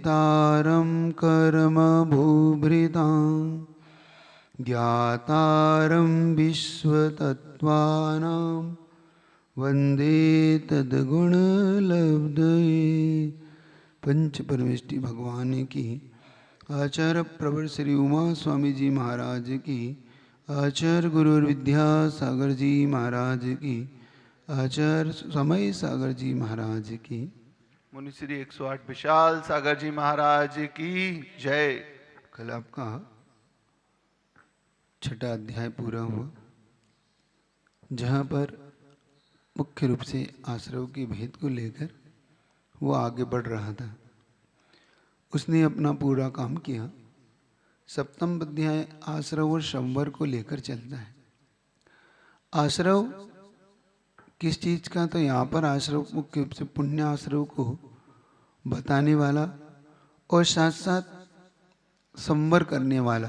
कर्तारं कर्म भूभृतां ज्ञातारं विश्वतत्त्वानां वंदे तद्गुणलब्धये। पंच परमेष्टि भगवान की, आचार्य प्रवर श्री उमा स्वामी जी महाराज की, आचार्य गुरु विद्यासागर जी महाराज की, आचार्य समय सागर जी महाराज की, मुनिश्री 108 विशाल सागर जी महाराज की जय। कल आपका छठा अध्याय पूरा हुआ, जहाँ पर मुख्य रूप से आश्रव के भेद को लेकर वो आगे बढ़ रहा था। उसने अपना पूरा काम किया। सप्तम अध्याय आश्रव और संवर को लेकर चलता है। आश्रव किस चीज का, तो यहाँ पर आश्रव मुख्य रूप से पुण्य आश्रव को बताने वाला और साथ साथ संवर करने वाला,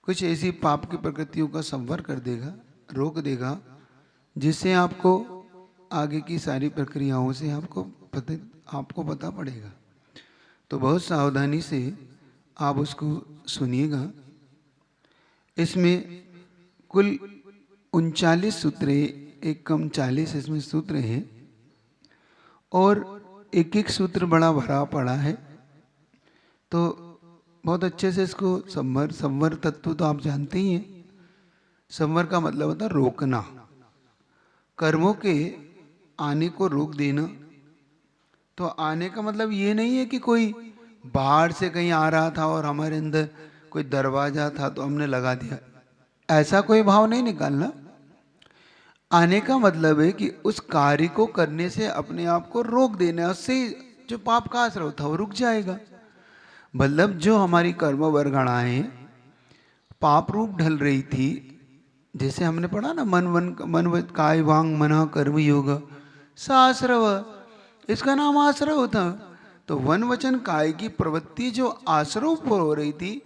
कुछ ऐसी पाप की प्रकृतियों का संवर कर देगा, रोक देगा, जिससे आपको आगे की सारी प्रक्रियाओं से आपको पता पड़ेगा। तो बहुत सावधानी से आप उसको सुनिएगा। इसमें कुल 39 सूत्र, एक कम 40 इसमें सूत्र हैं और एक एक सूत्र बड़ा भरा पड़ा है। तो बहुत अच्छे से इसको संवर तत्व तो आप जानते ही हैं। संवर का मतलब होता है रोकना, कर्मों के आने को रोक देना। तो आने का मतलब ये नहीं है कि कोई बाहर से कहीं आ रहा था और हमारे अंदर कोई दरवाजा था तो हमने लगा दिया, ऐसा कोई भाव नहीं निकालना। आने का मतलब है कि उस कार्य को करने से अपने आप को रोक देना, उससे जो पाप का आश्रय था वो रुक जाएगा। मतलब जो हमारी कर्म वर्गणाएं पाप रूप ढल रही थी, जैसे हमने पढ़ा ना, मन काय वांग मना कर्म योग साश्रव, इसका नाम आश्रव होता। तो वन वचन काय की प्रवृत्ति जो आश्रव पर हो रही थी,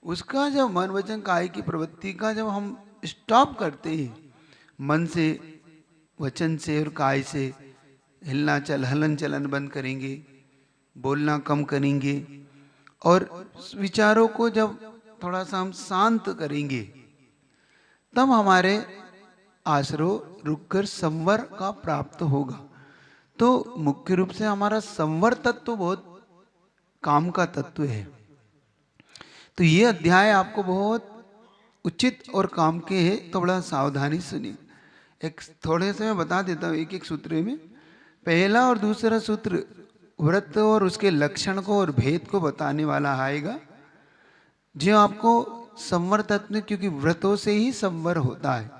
उसका जब मन वचन काय की प्रवृत्ति का जब हम स्टॉप करते हैं, मन से वचन से और काय से हलन चलन बंद करेंगे, बोलना कम करेंगे और विचारों को जब थोड़ा सा हम शांत करेंगे, तब हमारे आश्रव रुककर संवर का प्राप्त होगा। तो मुख्य रूप से हमारा संवर तत्व बहुत काम का तत्व है। तो ये अध्याय आपको बहुत उचित और काम के है, तो बड़ा सावधानी सुनिए। एक थोड़े से मैं बता देता हूँ एक एक सूत्र में। पहला और दूसरा सूत्र व्रत और उसके लक्षण को और भेद को बताने वाला आएगा, जो आपको संवर तत्व, क्योंकि व्रतों से ही संवर होता है।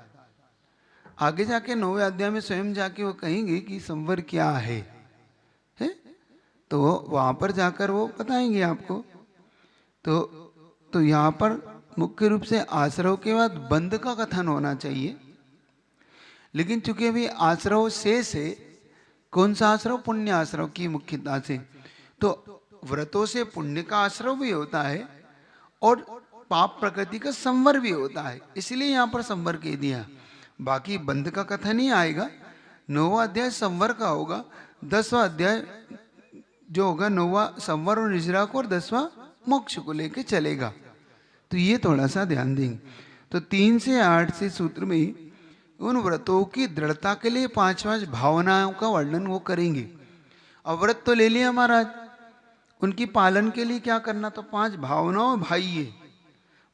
आगे जाके 9वें अध्याय में स्वयं जाके वो कहेंगे कि संवर क्या है? तो वहां पर जाकर वो बताएंगे आपको। तो यहाँ पर मुख्य रूप से आश्रव के बाद बंध का कथन होना चाहिए। लेकिन चूंकि अभी आश्रव से कौन सा आश्रव? पुण्य आश्रव की मुख्यता से। तो व्रतों से पुण्य का आश्रव भी होता है और पाप प्रकृति का संवर भी होता है, इसलिए यहाँ पर संवर कह दिया। बाकी बंध का कथन ही आएगा। 9वां अध्याय संवर का होगा, 10वां अध्याय जो होगा 9वां संवर और निजरा को और 10वां मोक्ष को लेके चलेगा। तो ये थोड़ा सा ध्यान देंगे। तो 3 से 8 से सूत्र में उन व्रतों की दृढ़ता के लिए 5 भावनाओं का वर्णन वो करेंगे। अब व्रत तो ले लिया महाराज, उनकी पालन के लिए क्या करना? तो 5 भावनाओं भाई, ये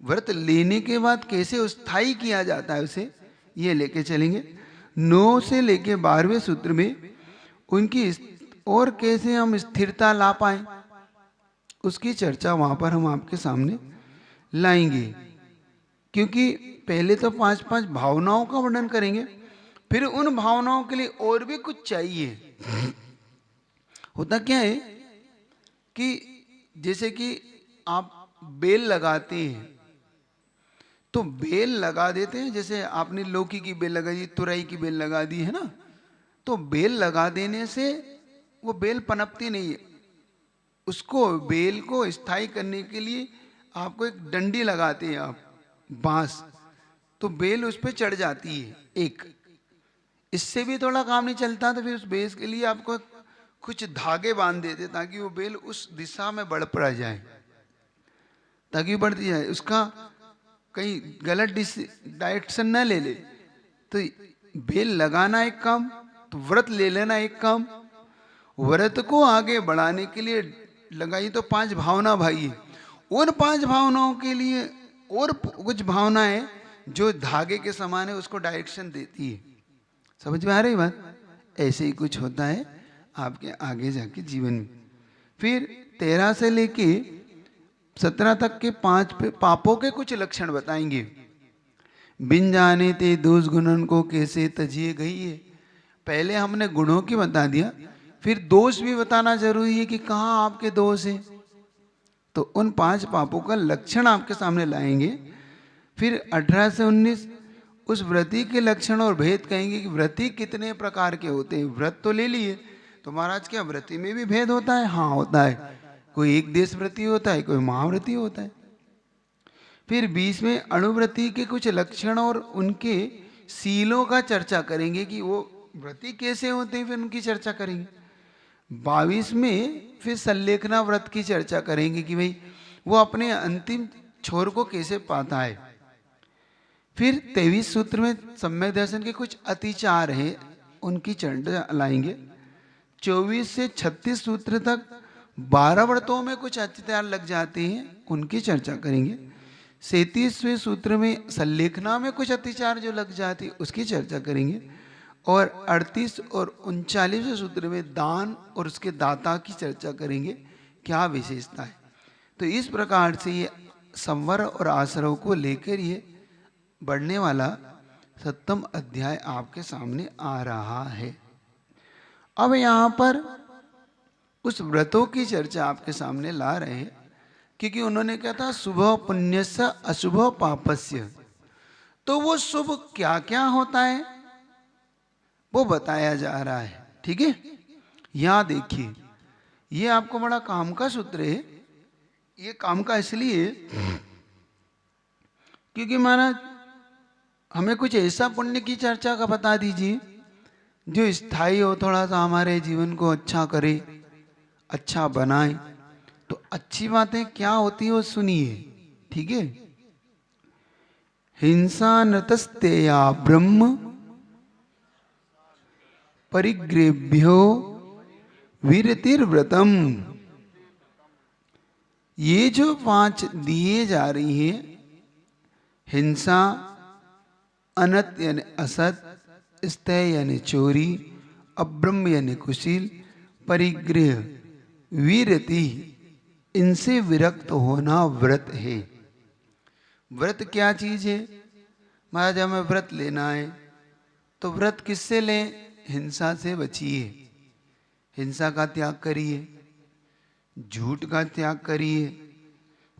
व्रत लेने के बाद कैसे स्थायी किया जाता है उसे ये लेके चलेंगे। 9 से लेके 12वें सूत्र में उनकी और कैसे हम स्थिरता ला पाए, उसकी चर्चा वहां पर हम आपके सामने लाएंगे। क्योंकि पहले तो 5 भावनाओं का वर्णन करेंगे, फिर उन भावनाओं के लिए और भी कुछ चाहिए। होता क्या है कि जैसे कि आप बेल लगाते हैं, तो बेल लगा देते हैं, जैसे आपने लौकी की बेल लगा दी, तुरई की बेल लगा दी है ना, तो बेल लगा देने से वो बेल पनपती नहीं है। उसको बेल को स्थायी करने के लिए आपको एक डंडी लगाते हैं आप, बांस, तो बेल उस पर चढ़ जाती है एक। इससे भी थोड़ा काम नहीं चलता तो फिर उस बेस के लिए आपको कुछ धागे बांध देते ताकि वो बेल उस दिशा में बढ़ पड़ा जाए, ताकि बढ़ती जाए, उसका कहीं गलत डायरेक्शन न ले ले। तो बेल लगाना एक काम, तो व्रत ले लेना एक काम। व्रत को आगे बढ़ाने के लिए लगाई तो 5 भावना भाई, उन 5 भावनाओं के लिए और कुछ भावनाएं जो धागे के समान है उसको डायरेक्शन देती है। समझ में आ रही बात? ऐसे ही कुछ होता है आपके आगे जाके जीवन में। फिर 13 से लेके 17 तक के 5 पापों के कुछ लक्षण बताएंगे। बिन जाने ते दोष गुणन को कैसे तजिए गई है। पहले हमने गुणों की बता दिया, फिर दोष भी बताना जरूरी है कि कहाँ आपके दोष हैं। तो उन 5 पापों का लक्षण आपके सामने लाएंगे। फिर 18 से 19 उस व्रती के लक्षण और भेद कहेंगे कि व्रती कितने प्रकार के होते हैं। व्रत तो ले लिए, तो महाराज क्या व्रती में भी भेद होता है? हाँ होता है। कोई एक देश व्रती होता है, कोई महाव्रती होता है। फिर 20 में अणुव्रती के कुछ लक्षण और उनके सीलों का चर्चा करेंगे कि वो व्रती कैसे होते हैं, फिर उनकी चर्चा करेंगे। 22 में फिर संलेखना व्रत की चर्चा करेंगे कि भाई वो अपने अंतिम छोर को कैसे पाता है। फिर 23 सूत्र में सम्यक दर्शन के कुछ अतिचार हैं, उनकी चर्चा लाएंगे। 24 से 36 सूत्र तक 12 व्रतों में कुछ अतिचार लग जाते हैं, उनकी चर्चा करेंगे। 37वें सूत्र में संलेखना में कुछ अतिचार जो लग जाती उसकी चर्चा करेंगे। और 38 और 39वें सूत्र में दान और उसके दाता की चर्चा करेंगे, क्या विशेषता है। तो इस प्रकार से ये संवर और आश्रव को लेकर ये बढ़ने वाला 7वां अध्याय आपके सामने आ रहा है। अब यहाँ पर उस व्रतों की चर्चा आपके सामने ला रहे हैं, क्योंकि उन्होंने कहा था शुभ पुण्यस्य अशुभ पापस्य। तो वो शुभ क्या क्या होता है वो बताया जा रहा है। ठीक है, यहां देखिए, ये आपको बड़ा काम का सूत्र है। ये काम का इसलिए क्योंकि महाराज हमें कुछ ऐसा पुण्य की चर्चा का बता दीजिए जो स्थायी हो, थोड़ा सा हमारे जीवन को अच्छा करे, अच्छा बनाए। तो अच्छी बातें क्या होती है वो सुनिए। ठीक है, हिंसा नतस्तेया ब्रह्म परिग्रेभ्यो वीरतिर्व्रतम। ये जो 5 दिए जा रही हैं, हिंसा, अनत यानी असत, स्तय यानी चोरी, अब्रह्म यानी कुशील, परिग्रह, वीरति, इनसे विरक्त होना व्रत है। व्रत क्या चीज है महाराज? हमें व्रत लेना है तो व्रत किससे लें? हिंसा से बचिए, हिंसा का त्याग करिए, झूठ का त्याग करिए,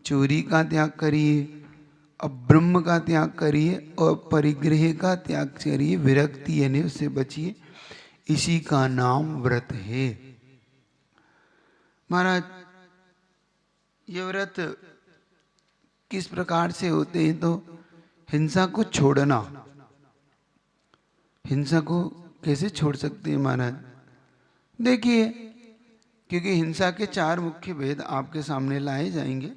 चोरी का त्याग करिए, अब्रह्म का त्याग करिए और परिग्रह का त्याग करिए, विरक्ति यानी उससे बचिए। इसी का नाम व्रत है। महाराज ये व्रत किस प्रकार से होते हैं? तो हिंसा को छोड़ना। हिंसा को कैसे छोड़ सकते हैं महाराज? देखिए, क्योंकि हिंसा के 4 मुख्य भेद आपके सामने लाए जाएंगे।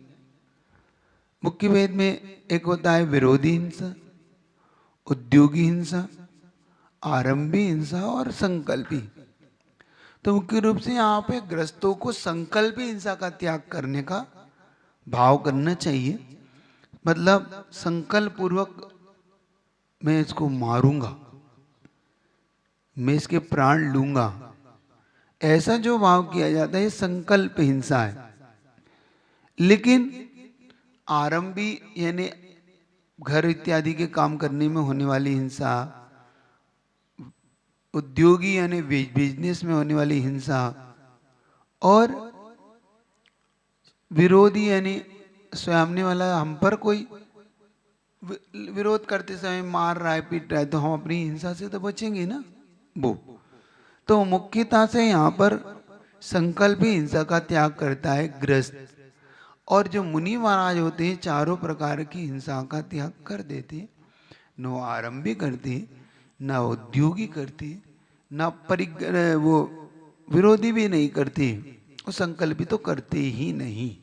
मुख्य भेद में एक होता है विरोधी हिंसा, उद्योगी हिंसा, आरंभी हिंसा और संकल्पी। तो मुख्य रूप से यहाँ पे ग्रस्तों को संकल्पी हिंसा का त्याग करने का भाव करना चाहिए। मतलब संकल्प पूर्वक मैं इसको मारूंगा, मैं इसके प्राण लूंगा, ऐसा जो भाव किया जाता है संकल्प हिंसा है। लेकिन आरंभी यानी घर इत्यादि के काम करने में होने वाली हिंसा, उद्योगी यानी बिजनेस में होने वाली हिंसा, और विरोधी यानी सामने वाला हम पर कोई विरोध करते समय मार रहा है, पीट रहा है, तो हम अपनी हिंसा से तो बचेंगे ना। वो तो मुख्यता से यहाँ पर संकल्प ही हिंसा का त्याग करता है ग्रस्त। और जो मुनि महाराज होते हैं 4 प्रकार की हिंसा का त्याग कर देते हैं। न आरंभी करते, न उद्योगी करते, न परिग्रह वो विरोधी भी नहीं करते, वो संकल्प तो करते ही नहीं।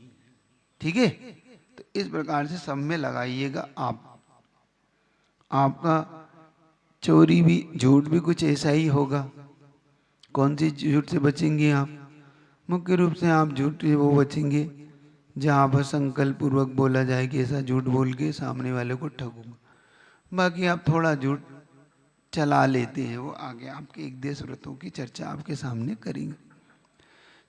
ठीक है, तो इस प्रकार से सब में लगाइएगा आप। आपका चोरी भी, झूठ भी कुछ ऐसा ही होगा। कौन सी झूठ से बचेंगे आप? मुख्य रूप से आप झूठ से वो बचेंगे जहाँ पर संकल्प पूर्वक बोला जाए कि ऐसा झूठ बोल के सामने वाले को ठगूंगा। बाकी आप थोड़ा झूठ चला लेते हैं, वो आगे आपके एक देश व्रतों की चर्चा आपके सामने करेंगे।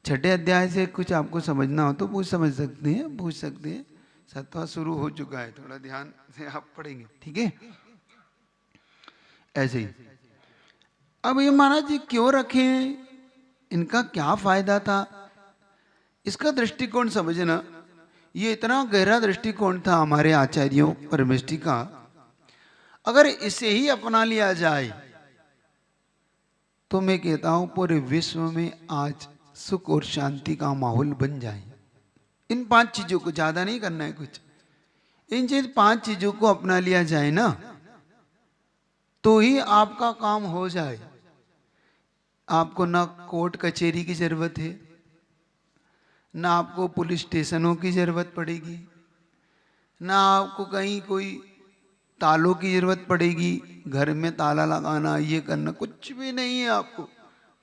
छठे अध्याय से कुछ आपको समझना हो तो पूछ समझ सकते हैं, पूछ सकते हैं। सत्वा शुरू हो चुका है, थोड़ा ध्यान से आप पढ़ेंगे। ठीक है, ऐसे ही। अब ये महाराज जी क्यों रखे हैं, इनका क्या फायदा था, इसका दृष्टिकोण समझना। ये इतना गहरा दृष्टिकोण था हमारे आचार्यों परमेष्टि का। अगर इसे ही अपना लिया जाए तो मैं कहता हूं पूरे विश्व में आज सुख और शांति का माहौल बन जाए। इन 5 चीजों को, ज्यादा नहीं करना है कुछ, इन 5 चीजों को अपना लिया जाए ना, तो ही आपका काम हो जाए। आपको ना कोर्ट कचहरी की जरूरत है, ना आपको पुलिस स्टेशनों की जरूरत पड़ेगी, ना आपको कहीं कोई तालों की जरूरत पड़ेगी, घर में ताला लगाना, ये करना, कुछ भी नहीं है आपको,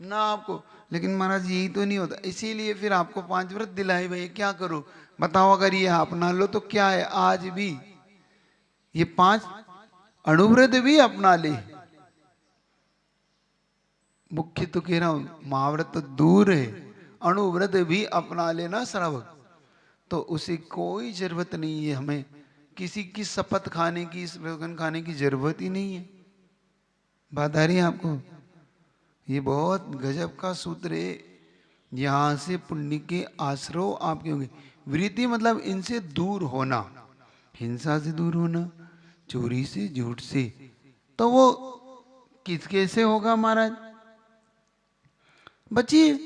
ना आपको। लेकिन महाराज यही तो नहीं होता, इसीलिए फिर आपको 5 व्रत दिलाए भाई, क्या करो बताओ। अगर ये अपना लो तो क्या है, आज भी ये 5 अणुव्रत भी अपना ले। मुख्य तो कह रहा हूं, महाव्रत तो दूर है, अणुव्रत भी अपना लेना श्रावक, तो उसे कोई जरूरत नहीं है, हमें किसी की शपथ खाने की, स्लोगन खाने की जरूरत ही नहीं है। बात आ रही है आपको? ये बहुत गजब का सूत्र है। यहां से पुण्य के आश्रय आपके होंगे। वृत्ति मतलब इनसे दूर होना, हिंसा से दूर होना, चोरी से, झूठ से। तो वो किसके से होगा महाराज? बचिए,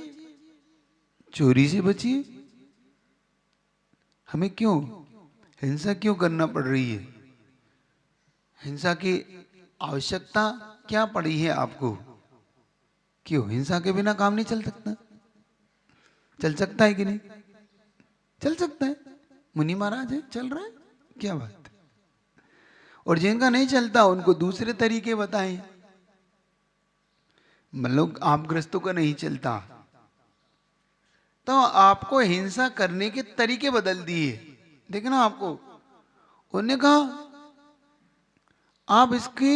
चोरी से बचिए। हमें क्यों हिंसा क्यों करना पड़ रही है? हिंसा की आवश्यकता क्या पड़ी है आपको? क्यों? हिंसा के बिना काम नहीं चल सकता? चल सकता है कि नहीं? चल सकता है। मुनि महाराज है, चल रहा है, क्या बात है। और जिनका नहीं चलता उनको दूसरे तरीके बताएं। मतलब आप ग्रस्तों का नहीं चलता तो आपको हिंसा करने के तरीके बदल दिए। देखना आपको, उन्होंने कहा आप इसकी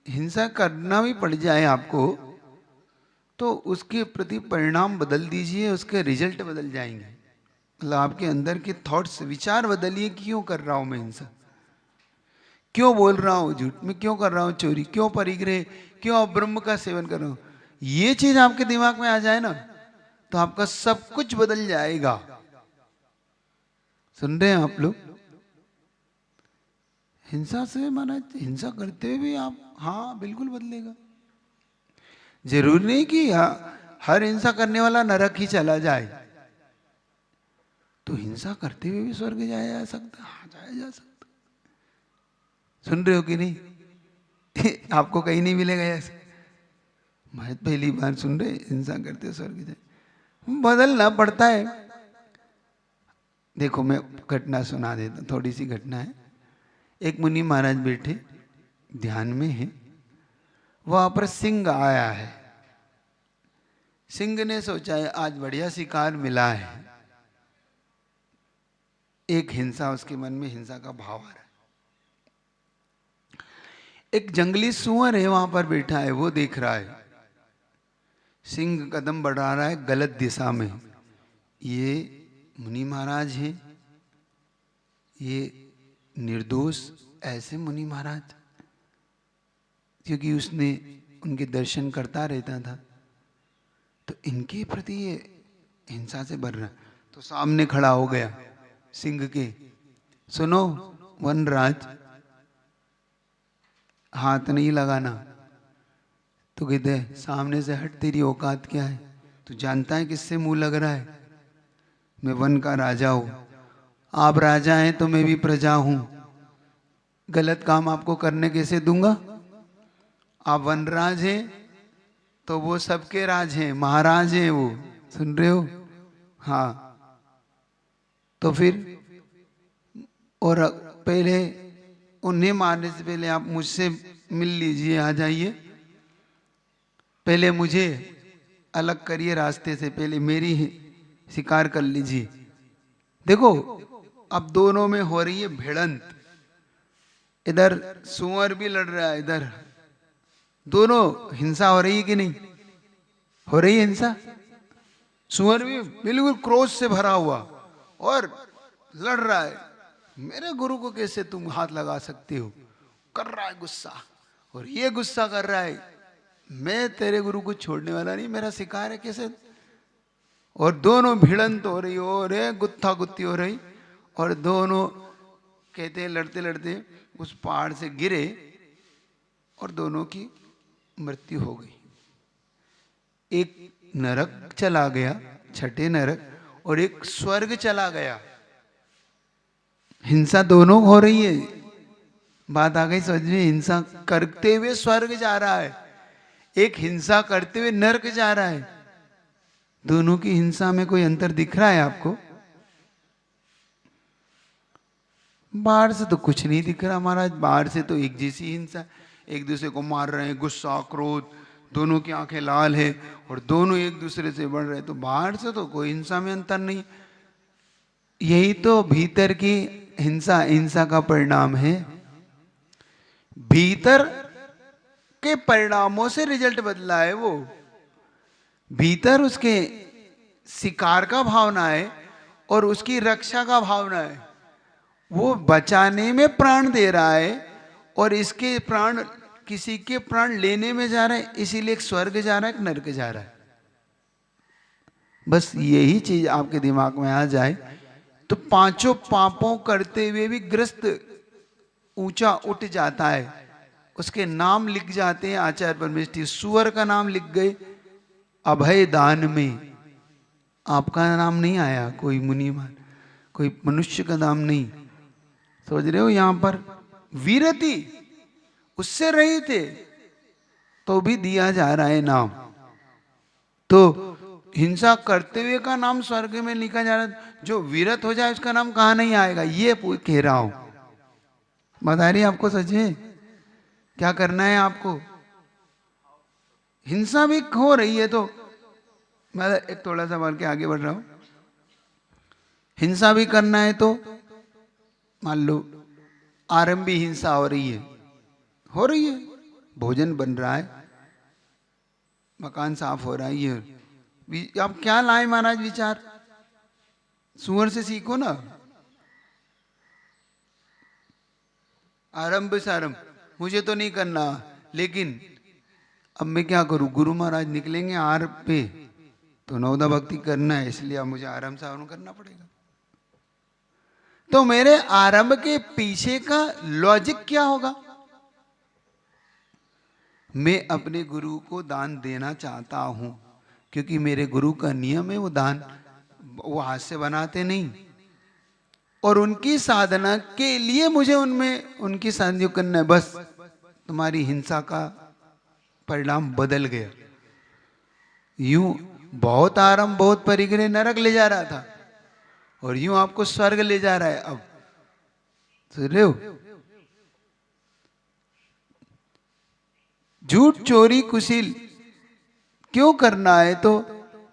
हिंसा करना भी पड़ जाए आपको तो उसके प्रति परिणाम बदल दीजिए, उसके रिजल्ट बदल जाएंगे। मतलब आपके अंदर के थॉट्स, विचार बदलिए। क्यों कर रहा हूं मैं हिंसा, क्यों बोल रहा हूं झूठ, मैं क्यों कर रहा हूं चोरी, क्यों परिग्रह, क्यों ब्रह्म का सेवन कर रहा हूं। ये चीज आपके दिमाग में आ जाए ना तो आपका सब कुछ बदल जाएगा। सुन रहे हैं आप लोग? हिंसा से माना, हिंसा करते हुए भी आप, हाँ बिल्कुल बदलेगा। जरूरी नहीं कि हर हिंसा करने वाला नरक ही चला जाए। तो हिंसा करते हुए भी स्वर्ग जाया जा सकता, हाँ जाया जा सकता। सुन रहे हो कि नहीं? आपको कहीं नहीं मिलेगा ऐसे। मैं पहली बार सुन रहे हिंसा करते स्वर्ग जाए। बदलना पड़ता है। देखो मैं घटना सुना देता, थोड़ी सी घटना है। एक मुनि महाराज बैठे ध्यान में है, वहां पर सिंह आया है। सिंह ने सोचा है आज बढ़िया शिकार मिला है। एक हिंसा, उसके मन में हिंसा का भाव आ रहा है। एक जंगली सुअर है वहां पर बैठा है, वो देख रहा है सिंह कदम बढ़ा रहा है गलत दिशा में। ये मुनि महाराज हैं, ये निर्दोष ऐसे मुनि महाराज, क्योंकि उसने उनके दर्शन करता रहता था, तो इनके प्रति ये हिंसा से भर रहा। तो सामने खड़ा हो गया सिंह के, सुनो वनराज, हाथ नहीं लगाना। तो कहते सामने से हट, तेरी औकात क्या है? तू जानता है किससे मुंह लग रहा है? मैं वन का राजा हूं, आप राजा हैं तो मैं भी प्रजा हूं। गलत काम आपको करने कैसे दूंगा? आप वनराज हैं, तो वो सबके राज हैं, महाराज हैं वो, सुन रहे हो? हाँ, तो फिर और पहले उन्हें मारने से पहले आप मुझसे मिल लीजिए, आ जाइए, पहले मुझे अलग करिए रास्ते से, पहले मेरी ही शिकार कर लीजिए। देखो अब दोनों में हो रही है भिड़ंत, इधर सुअर भी लड़ रहा है, इधर दोनों हिंसा हो रही है कि नहीं हो रही है हिंसा? सुअर भी बिल्कुल क्रोध से भरा हुआ और लड़ रहा है, मेरे गुरु को कैसे तुम हाथ लगा सकते हो, कर रहा है गुस्सा, और ये गुस्सा कर रहा है, मैं तेरे गुरु को छोड़ने वाला नहीं, मेरा शिकार है कैसे। और दोनों भिड़ंत हो रही हो रहे, गुत्था गुत्ती हो रही, और दोनों कहते हैं लड़ते लड़ते उस पहाड़ से गिरे और दोनों की मृत्यु हो गई। एक नरक चला गया, छठे नरक, और एक स्वर्ग चला गया। हिंसा दोनों हो रही है, बात आ गई समझ में? हिंसा करते हुए स्वर्ग जा रहा है, एक हिंसा करते हुए नरक जा रहा है। दोनों की हिंसा में कोई अंतर दिख रहा है आपको? बाहर से तो कुछ नहीं दिख रहा महाराज, बाहर से तो एक जैसी हिंसा, एक दूसरे को मार रहे हैं, गुस्सा क्रोध, दोनों की आंखें लाल है और दोनों एक दूसरे से बढ़ रहे हैं, तो बाहर से तो कोई हिंसा में अंतर नहीं। यही तो भीतर की हिंसा, हिंसा का परिणाम है। भीतर के परिणामों से रिजल्ट बदला है वो, भीतर उसके शिकार का भावना है और उसकी रक्षा का भावना है, वो बचाने में प्राण दे रहा है और इसके प्राण किसी के प्राण लेने में जा रहा है, इसीलिए एक स्वर्ग जा रहा है, एक नरक जा रहा है। बस यही चीज आपके दिमाग में आ जाए तो पांचों पापों करते हुए भी ग्रस्त ऊंचा उठ जाता है, उसके नाम लिख जाते हैं आचार्य परमेष्ठी। सुअर का नाम लिख गए अभय दान में, आपका नाम नहीं आया, कोई मुनिमान कोई मनुष्य का नाम नहीं, समझ रहे हो? यहां पर वीरति उससे रही थे तो भी दिया जा रहा है नाम, तो हिंसा करते हुए का नाम स्वर्ग में लिखा जा रहा है, जो वीरत हो जाए उसका नाम कहां नहीं आएगा, ये कह रहा हूं। बता रही आपको सच में क्या करना है आपको? हिंसा भी हो रही है तो मैं एक थोड़ा सा बढ़ के आगे बढ़ रहा हूं। हिंसा भी करना है तो मान लो आरंभी हिंसा हो रही है, हो रही है, भोजन बन रहा है, मकान साफ हो रहा है, ये आप क्या लाए महाराज विचार? सुअर से सीखो ना, आरंभ से आरंभ, मुझे तो नहीं करना, लेकिन अब मैं क्या करूं, गुरु महाराज निकलेंगे आर पे तो नवदा भक्ति करना है, इसलिए अब मुझे आरंभ से आरंभ करना पड़ेगा। तो मेरे आरंभ के पीछे का लॉजिक क्या होगा? मैं अपने गुरु को दान देना चाहता हूं, क्योंकि मेरे गुरु का नियम है वो दान वो हाथ से बनाते नहीं, और उनकी साधना के लिए मुझे उनमें उनकी साधना करना है। बस तुम्हारी हिंसा का परिणाम बदल गया। यूं बहुत आरंभ बहुत परिग्रह नरक ले जा रहा था और यूं आपको स्वर्ग ले जा रहा है। अब सुन रहे हो? झूठ चोरी कुशील क्यों करना है? तो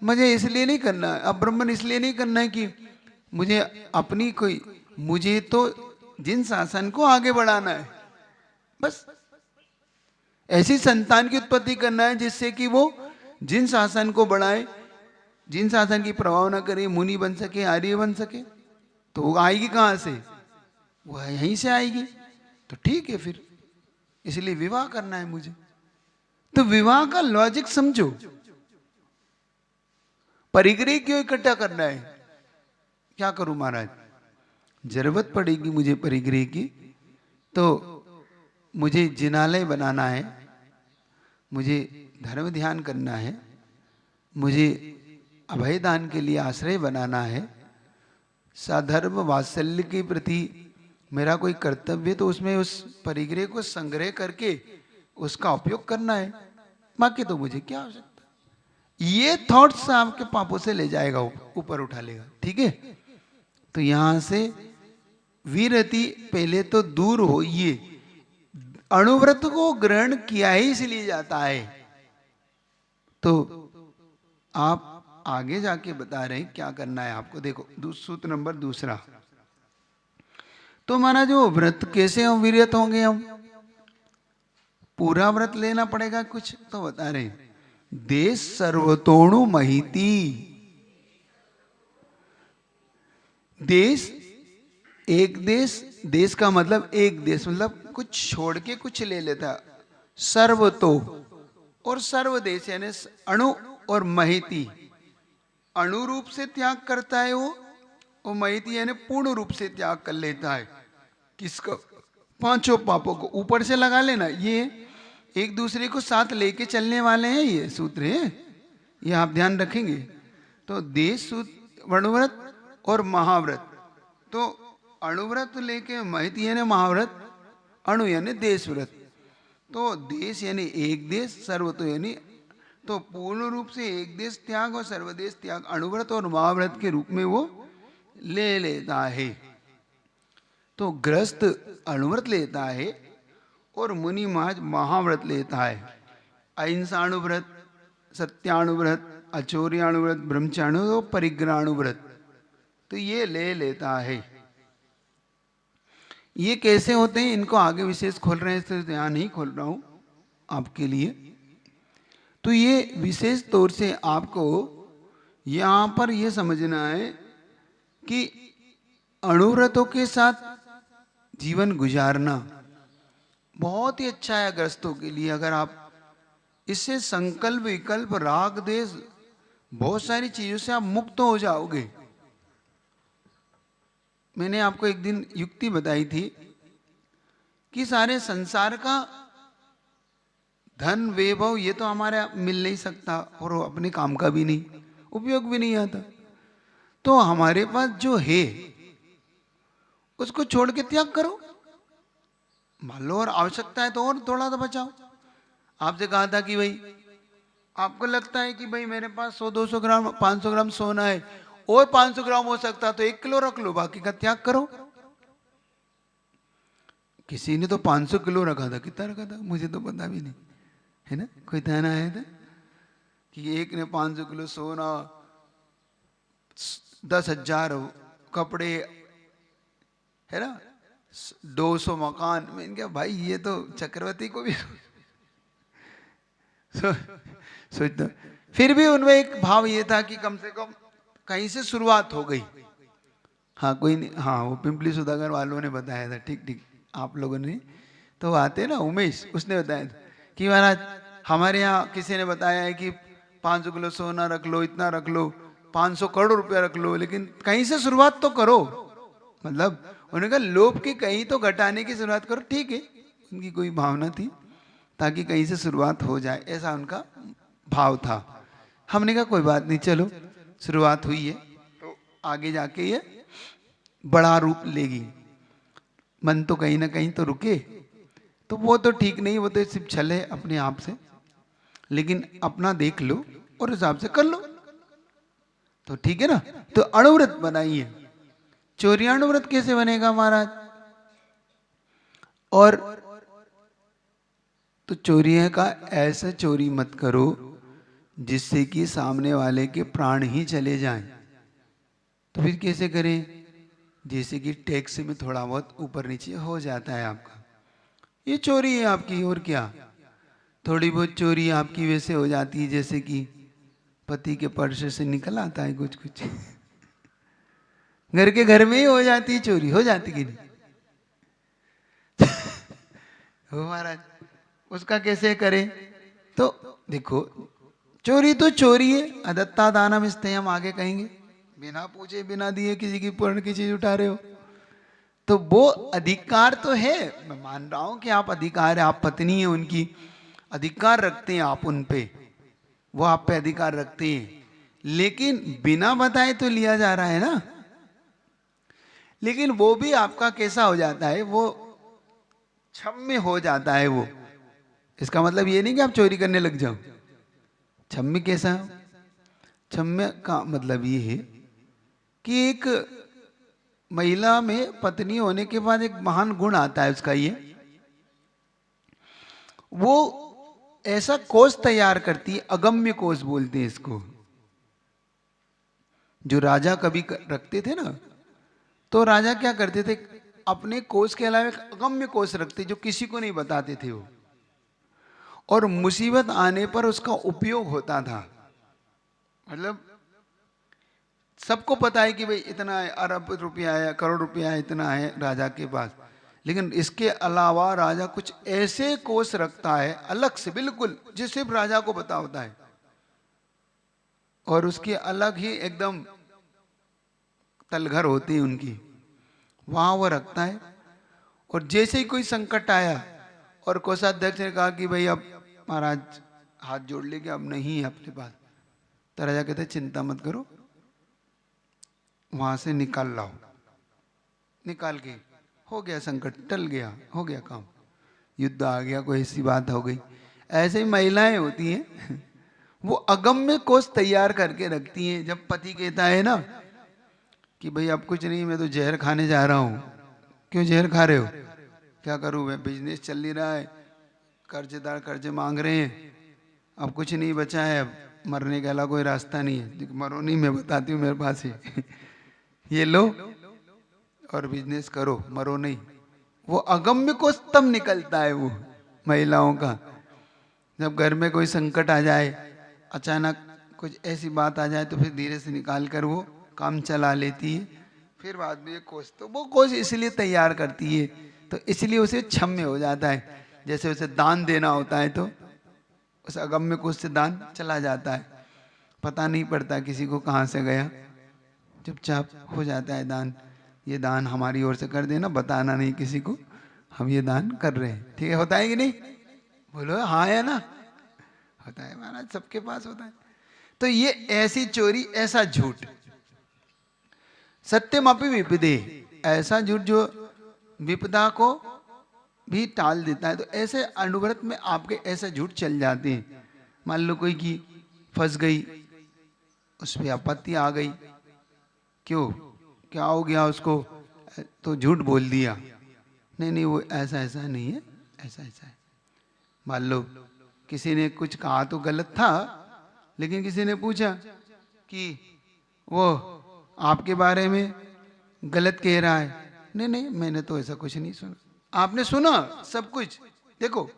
मुझे इसलिए नहीं करना है, अब ब्राह्मण इसलिए नहीं करना है कि मुझे अपनी कोई, मुझे तो जिन शासन को आगे बढ़ाना है, बस ऐसी संतान की उत्पत्ति करना है जिससे कि वो जिन शासन को बढ़ाए, जिन शासन की प्रभाव न करे, मुनि बन सके, आर्य बन सके। तो वो आएगी कहां से? वो यहीं से आएगी। तो ठीक है, फिर इसलिए विवाह करना है मुझे। तो विवाह का लॉजिक समझो, परिग्रह क्यों इकट्ठा करना है? क्या करूं महाराज, जरूरत पड़ेगी मुझे परिग्रह की, तो मुझे जिनालय बनाना है, मुझे धर्म ध्यान करना है, मुझे अभय दान के लिए आश्रय बनाना है, साधर्म वात्सल्य के प्रति मेरा कोई कर्तव्य, तो उसमें उस परिग्रह को संग्रह करके उसका उपयोग करना है। बाकी तो मुझे क्या आवश्यकता। ये थॉट्स आपके पापों से ले जाएगा, ऊपर उठा लेगा। ठीक है, तो यहां से विरति पहले तो दूर होइए। अणुव्रत को ग्रहण किया ही इसलिए जाता है। तो आप आगे जाके बता रहे हैं क्या करना है आपको। देखो सूत्र नंबर दूसरा। तो हमारा जो व्रत कैसे हम विरत होंगे, हम पूरा व्रत लेना पड़ेगा कुछ, तो बता रहे हैं देश सर्वतोणु महिति। देश, एक देश, देश का मतलब एक देश, मतलब कुछ छोड़ के कुछ ले लेता। सर्वतो और सर्वदेश यानी अणु और महिति, अणु रूप से त्याग करता है वो, और महिति यानी पूर्ण रूप से त्याग कर लेता है। किसको? पांचों पापों को। ऊपर से लगा लेना, ये एक दूसरे को साथ लेके चलने वाले हैं, ये सूत्र है, ये आप ध्यान रखेंगे। तो देश सूत्र, वर्णव्रत और महाव्रत। तो अणुव्रत लेके महिति यानी महाव्रत, अणु यानी देश व्रत। तो देश यानी एक देश, सर्वतो यानी तो पूर्ण रूप से एक देश त्याग और सर्वदेश त्याग अणुव्रत और महाव्रत के रूप में वो ले लेता है। तो ग्रस्त अणुव्रत लेता है और मुनि महाज महाव्रत लेता है। अहिंसाणुव्रत, सत्याणुव्रत, अचौर्याणुव्रत, ब्रह्मचाणु और परिग्रहाणुव्रत, तो ये ले लेता है। ये कैसे होते हैं इनको आगे विशेष खोल रहे हैं, इसलिए यहाँ नहीं खोल रहा हूं आपके लिए। तो ये विशेष तौर से आपको यहां पर यह समझना है कि अणुव्रतों के साथ जीवन गुजारना बहुत ही अच्छा है ग्रस्तों के लिए। अगर आप इससे संकल्प, विकल्प, राग, देश, बहुत सारी चीजों से आप मुक्त हो जाओगे। मैंने आपको एक दिन युक्ति बताई थी कि सारे संसार का धन, वैभव, ये तो हमारे मिल नहीं सकता और अपने काम का भी नहीं, उपयोग भी नहीं आता। तो हमारे पास जो है उसको छोड़ के त्याग करो। मान लो और आवश्यकता है तो और थोड़ा तो बचाओ। आपसे कहा था कि भाई आपको लगता है कि भाई मेरे पास 100-200 ग्राम, 500 ग्राम सोना है और 500 ग्राम हो सकता तो 1 किलो रख लो, बाकी का त्याग करो। किसी ने तो 500 किलो रखा था, कितना रखा था मुझे तो पता भी नहीं, है ना। कोई कहना आया था कि एक ने 500 किलो सोना, 10,000 कपड़े, है ना, 200 मकान। मैंने कहा भाई ये तो चक्रवर्ती को भी सोचता। फिर भी उनमें एक भाव ये था कि कम से कम कहीं से शुरुआत हो गई। हाँ कोई नहीं, हाँ वो पिंपली सुधाकर वालों ने बताया था, ठीक ठीक, आप लोगों ने तो आते ना, उमेश, उसने बताया था कि महाराज हमारे यहाँ किसी ने बताया है कि 500 किलो सोना रख लो, इतना रख लो, 500 करोड़ रुपया रख लो, लेकिन कहीं से शुरुआत तो करो। मतलब उन्होंने कहा लोभ की कहीं तो घटाने की शुरुआत करो। ठीक है, उनकी कोई भावना थी ताकि कहीं से शुरुआत हो जाए, ऐसा उनका भाव था। हमने कहा कोई बात नहीं, चलो शुरुआत हुई है तो आगे जाके ये बड़ा रूप लेगी। मन तो कहीं ना कहीं तो रुके, तो वो तो ठीक नहीं, वो तो सिर्फ छल है अपने आप से, लेकिन अपना देख लो और हिसाब से कर लो तो ठीक है ना। तो अणुव्रत बनाइए। चौर्याणुव्रत कैसे बनेगा महाराज? और तो चोरी का ऐसा चोरी मत करो जिससे कि सामने वाले के प्राण ही चले जाएं। तो फिर कैसे करें? जैसे कि टैक्स में थोड़ा बहुत ऊपर नीचे हो जाता है आपका, ये चोरी है आपकी। और क्या, थोड़ी बहुत चोरी आपकी वैसे हो जाती है जैसे कि पति के पर्स से निकल आता है कुछ कुछ घर के घर में ही हो जाती है चोरी, हो जाती कि नहीं हो महाराज, उसका कैसे करें? तो देखो चोरी तो चोरी है, अदत्ता दानम स्ते हम आगे कहेंगे, बिना पूछे बिना दिए किसी की पूर्ण की चीज उठा रहे हो, तो वो अधिकार तो है। मैं मान रहा हूं कि आप अधिकार है, आप पत्नी है उनकी, अधिकार रखते हैं आप उन पे, वो आप पे अधिकार रखते हैं, लेकिन बिना बताए तो लिया जा रहा है ना। लेकिन वो भी आपका कैसा हो जाता है, वो क्षम्य हो जाता है वो, इसका मतलब ये नहीं कि आप चोरी करने लग जाओ। क्षम्य कैसा? क्षम्य का मतलब ये है कि एक महिला में पत्नी होने के बाद एक महान गुण आता है उसका, ये वो ऐसा कोष तैयार करती है, अगम्य कोष बोलते हैं इसको। जो राजा कभी रखते थे ना, तो राजा क्या करते थे, अपने कोष के अलावा एक अगम्य कोष रखते जो किसी को नहीं बताते थे वो, और मुसीबत आने पर उसका उपयोग होता था। मतलब सबको पता है कि भाई इतना है, अरब रुपया है, करोड़ रुपया है, इतना है राजा के पास, लेकिन इसके अलावा राजा कुछ ऐसे कोष रखता है अलग से बिल्कुल, जो सिर्फ राजा को पता होता है, और उसकी अलग ही एकदम तलघर होती है उनकी, वहां वो रखता है। और जैसे ही कोई संकट आया और कोषाध्यक्ष ने कहा कि भाई अब महाराज हाथ जोड़ ले कि अब नहीं है अपने पास, तो राजा कहते चिंता मत करो, वहां से निकाल लाओ। निकाल के हो गया, संकट टल गया, हो गया काम, युद्ध आ गया, कोई ऐसी बात हो गई। ऐसे ही महिलाएं होती हैं वो अगम्य कोष तैयार करके रखती हैं। जब पति कहता है ना कि भाई अब कुछ नहीं, मैं तो जहर खाने जा रहा हूँ, क्यों जहर खा रहे हो? क्या करूँ मैं, बिजनेस चल नहीं रहा है, कर्जदार कर्ज मांग रहे हैं, अब कुछ नहीं बचा है, अब मरने के अलावा कोई रास्ता नहीं है। मरो नहीं, मैं बताती हूँ, मेरे पास है ये लो और बिजनेस करो, मरो नहीं। वो अगम्य कोष तब निकलता है वो महिलाओं का, जब घर में कोई संकट आ जाए, अचानक कुछ ऐसी बात आ जाए, तो फिर धीरे से निकाल कर वो काम चला लेती है। फिर बाद में ये कोष, तो वो कोष इसलिए तैयार करती है, तो इसलिए उसे क्षम्य हो जाता है। जैसे उसे दान देना होता है तो उस अगम्य कोष से दान चला जाता है, पता नहीं पड़ता किसी को कहाँ से गया, चुपचाप हो जाता है दान। ये दान हमारी ओर से कर देना, बताना नहीं किसी को, हम ये दान कर रहे हैं, ठीक है? होता है कि नहीं? बोलो हाँ है ना? होता है महाराज, सबके पास होता है। तो ये ऐसी चोरी, ऐसा झूठ, सत्यमपि विपदे, ऐसा झूठ जो विपदा को भी टाल देता है। तो ऐसे अनुव्रत में आपके ऐसे झूठ चल जाते हैं। मान लो कोई की फंस गई, उस पर आपत्ति आ गई, क्यों, क्या हो गया उसको, तो झूठ बोल दिया, नहीं नहीं वो ऐसा ऐसा नहीं है, ऐसा ऐसा है। मान लो किसी ने कुछ कहा तो गलत था, लेकिन किसी ने पूछा कि वो आपके बारे में गलत कह रहा है, नहीं नहीं मैंने तो ऐसा कुछ नहीं सुना। आपने सुना सब कुछ, देखो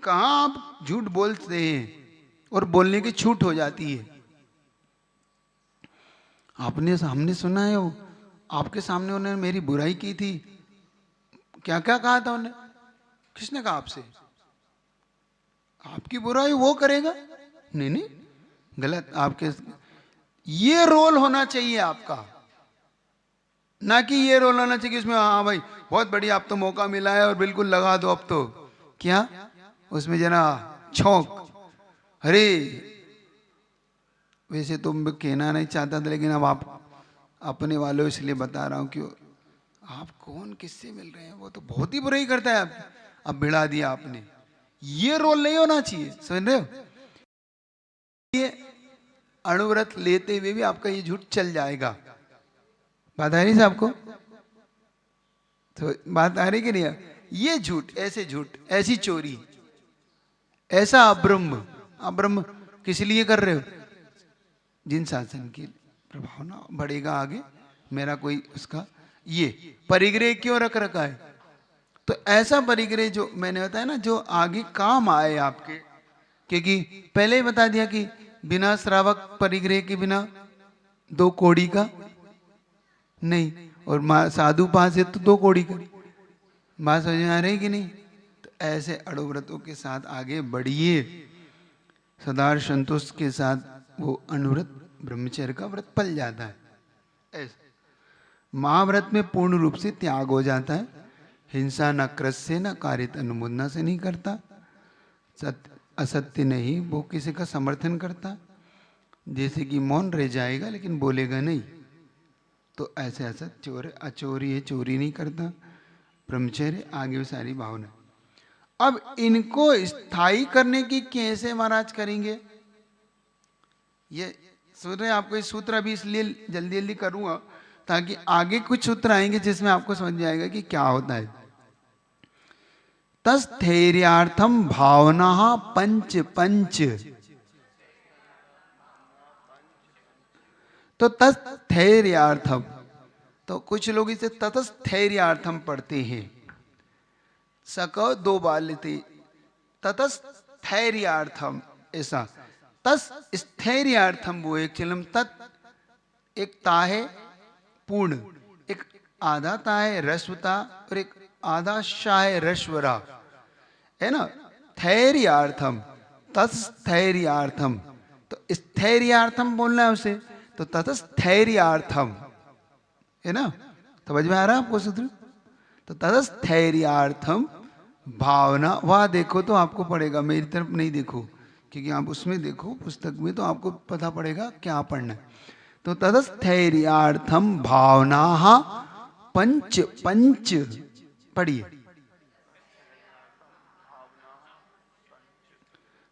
कहाँ आप झूठ बोलते हैं और बोलने की छूट हो जाती है। आपने, हमने सुना है वो आपके सामने उन्होंने मेरी बुराई की थी, क्या क्या कहा था उन्होंने, किसने कहा आपसे? आपकी बुराई वो करेगा, नहीं नहीं गलत। आपके ये रोल होना चाहिए आपका, ना कि ये रोल होना चाहिए इसमें हाँ भाई बहुत बढ़िया, अब तो मौका मिला है और बिल्कुल लगा दो अब तो, क्या उसमें जरा छौंक, अरे वैसे तो मैं कहना नहीं चाहता था, लेकिन अब आप अपने वालों इसलिए बता रहा हूँ, क्यों आप कौन किससे मिल रहे हैं, वो तो बहुत ही बुराई करता है, आप अब भिड़ा दिया आपने। ये रोल नहीं होना चाहिए, समझ रहे हो? ये अणुव्रत लेते हुए भी आपका ये झूठ चल जाएगा। बात आ रही है आपको? तो बात आ रही कि नहीं? ये झूठ, ऐसे झूठ, ऐसी चोरी, ऐसा अब्रह्म, अब्रह्म किस लिए कर रहे हो? जिन शासन की प्रभाव ना बढ़ेगा आगे, मेरा कोई उसका ये परिग्रह क्यों रख रखा है? तो ऐसा परिग्रह जो मैंने बताया ना, जो आगे काम आए आपके, क्योंकि पहले ही बता दिया कि बिना श्रावक परिग्रह के बिना 2 कौड़ी का नहीं, और साधु पास है तो 2 कौड़ी का। बात समझ में आ रही कि नहीं? तो ऐसे अणुव्रतों के साथ आगे बढ़िए, सदार संतोष के साथ वो अणुव्रत ब्रह्मचर्य का व्रत पल जाता है। ऐसे महाव्रत में पूर्ण रूप से त्याग हो जाता है, हिंसा न क्रस से न कारित अनुमोदना से नहीं करता, सत्य असत्य नहीं वो किसी का समर्थन करता, जैसे कि मौन रह जाएगा लेकिन बोलेगा नहीं, तो ऐसे ऐसा चोर अचोरी है, चोरी नहीं करता, ब्रह्मचर्य आगे वो सारी भावना। अब इनको स्थायी करने की कैसे महाराज करेंगे? ये सूत्र, आपको ये सूत्र अभी इसलिए जल्दी जल्दी करूंगा ताकि आगे कुछ सूत्र आएंगे जिसमें आपको समझ में आएगा कि क्या होता है। तस्थैर्यार्थम भावना पंच पंच। तो तस्थैर्यार्थम, तो कुछ लोग इसे ततस्थैर्यार्थम पढ़ते हैं। सक दो बार लेते, ततस्थैर्यार्थम ऐसा। तस स्थैर्यार्थम वो एक चिलम तत् एक ता है पूर्ण, एक आधा ता है रस्वता और एक आधा शाह है रश्वरा, है ना। थैर्यार्थम, तत्स्थैर्यार्थम, तो स्थैर्यार्थम बोलना है उसे, तो ततस्थैर्यार्थम, है ना। समझ में आ रहा है आपको सूत्र? तो ततस्थैर्यार्थम भावना, वह देखो तो आपको पड़ेगा, मेरी तरफ नहीं देखो, क्योंकि आप उसमें देखो पुस्तक में तो आपको पता पड़ेगा क्या पढ़ना है। तो ततस्थैर्यार्थम भावना पंच पंच, पढ़िए।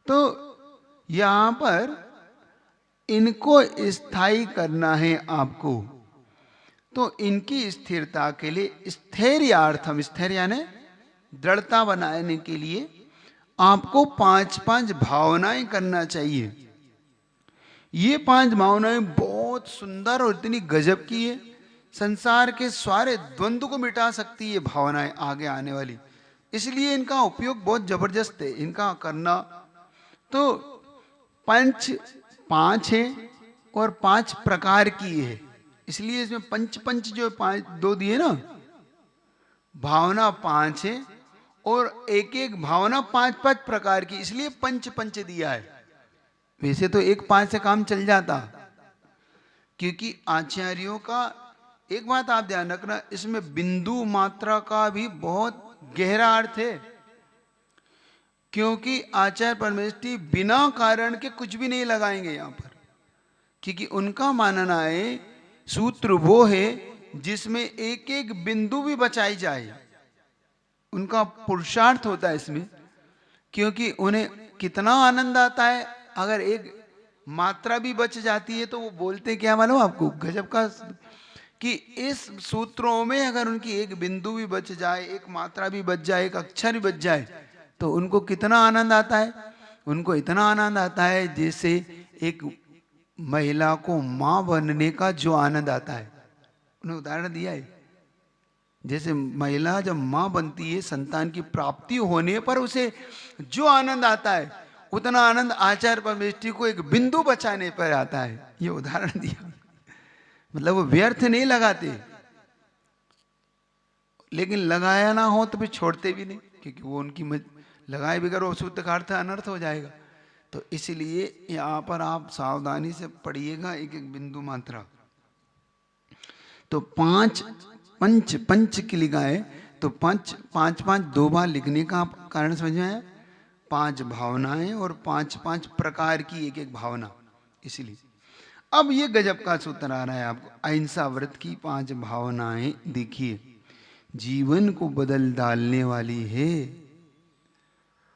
तो यहां पर इनको स्थायी करना है आपको, तो इनकी स्थिरता के लिए स्थैर्यार्थम, स्थैर्य यानी दृढ़ता बनाने के लिए आपको 5-5 भावनाएं करना चाहिए। ये 5 भावनाएं बहुत सुंदर और इतनी गजब की है, संसार के सारे द्वंद्व को मिटा सकती है भावनाएं आगे आने वाली, इसलिए इनका उपयोग बहुत जबरदस्त है इनका करना। तो पंच 5 है और 5 प्रकार की है, इसलिए इसमें पंच पंच जो 5 2 दिए ना, भावना 5 है और एक एक भावना 5-5 प्रकार की, इसलिए पंच पंच दिया है। वैसे तो एक 5 से काम चल जाता, क्योंकि आचार्यों का एक बात आप ध्यान रखना, इसमें बिंदु मात्रा का भी बहुत गहरा अर्थ है, क्योंकि आचार्य परमेष्ठी बिना कारण के कुछ भी नहीं लगाएंगे यहां पर, क्योंकि उनका मानना है सूत्र वो है जिसमें एक एक बिंदु भी बचाई जाए, उनका पुरुषार्थ होता है इसमें। क्योंकि उन्हें कितना आनंद आता है अगर एक मात्रा भी बच जाती है, तो वो बोलते क्या मालूम आपको, गजब का, कि इस सूत्रों में अगर उनकी एक बिंदु भी बच जाए, एक मात्रा भी बच जाए, एक अक्षर भी बच जाए, तो उनको कितना आनंद आता है। उनको इतना आनंद आता है जैसे एक महिला को मां बनने का जो आनंद आता है, उन्हें उदाहरण दिया है। जैसे महिला जब मां बनती है, संतान की प्राप्ति होने पर उसे जो आनंद आता है, उतना आनंद आचार्य परमेष्ठी को एक बिंदु बचाने पर आता है। ये उदाहरण दिया, मतलब वो व्यर्थ नहीं लगाते, लेकिन लगाया ना हो तो फिर छोड़ते भी नहीं, क्योंकि वो उनकी लगाए बगैर वो सूत्र का अर्थ अनर्थ हो जाएगा। तो इसलिए यहाँ पर आप सावधानी से पढ़िएगा एक एक बिंदु मात्रा। तो 5 पंच पंच की लिखा है, तो 5-5 2 बार लिखने का आप कारण समझ में आया। 5 भावनाएं और 5-5 प्रकार की एक एक भावना, इसलिए। अब ये गजब का सूत्र आ रहा है आपको, अहिंसा व्रत की 5 भावनाएं देखिए, जीवन को बदल डालने वाली है।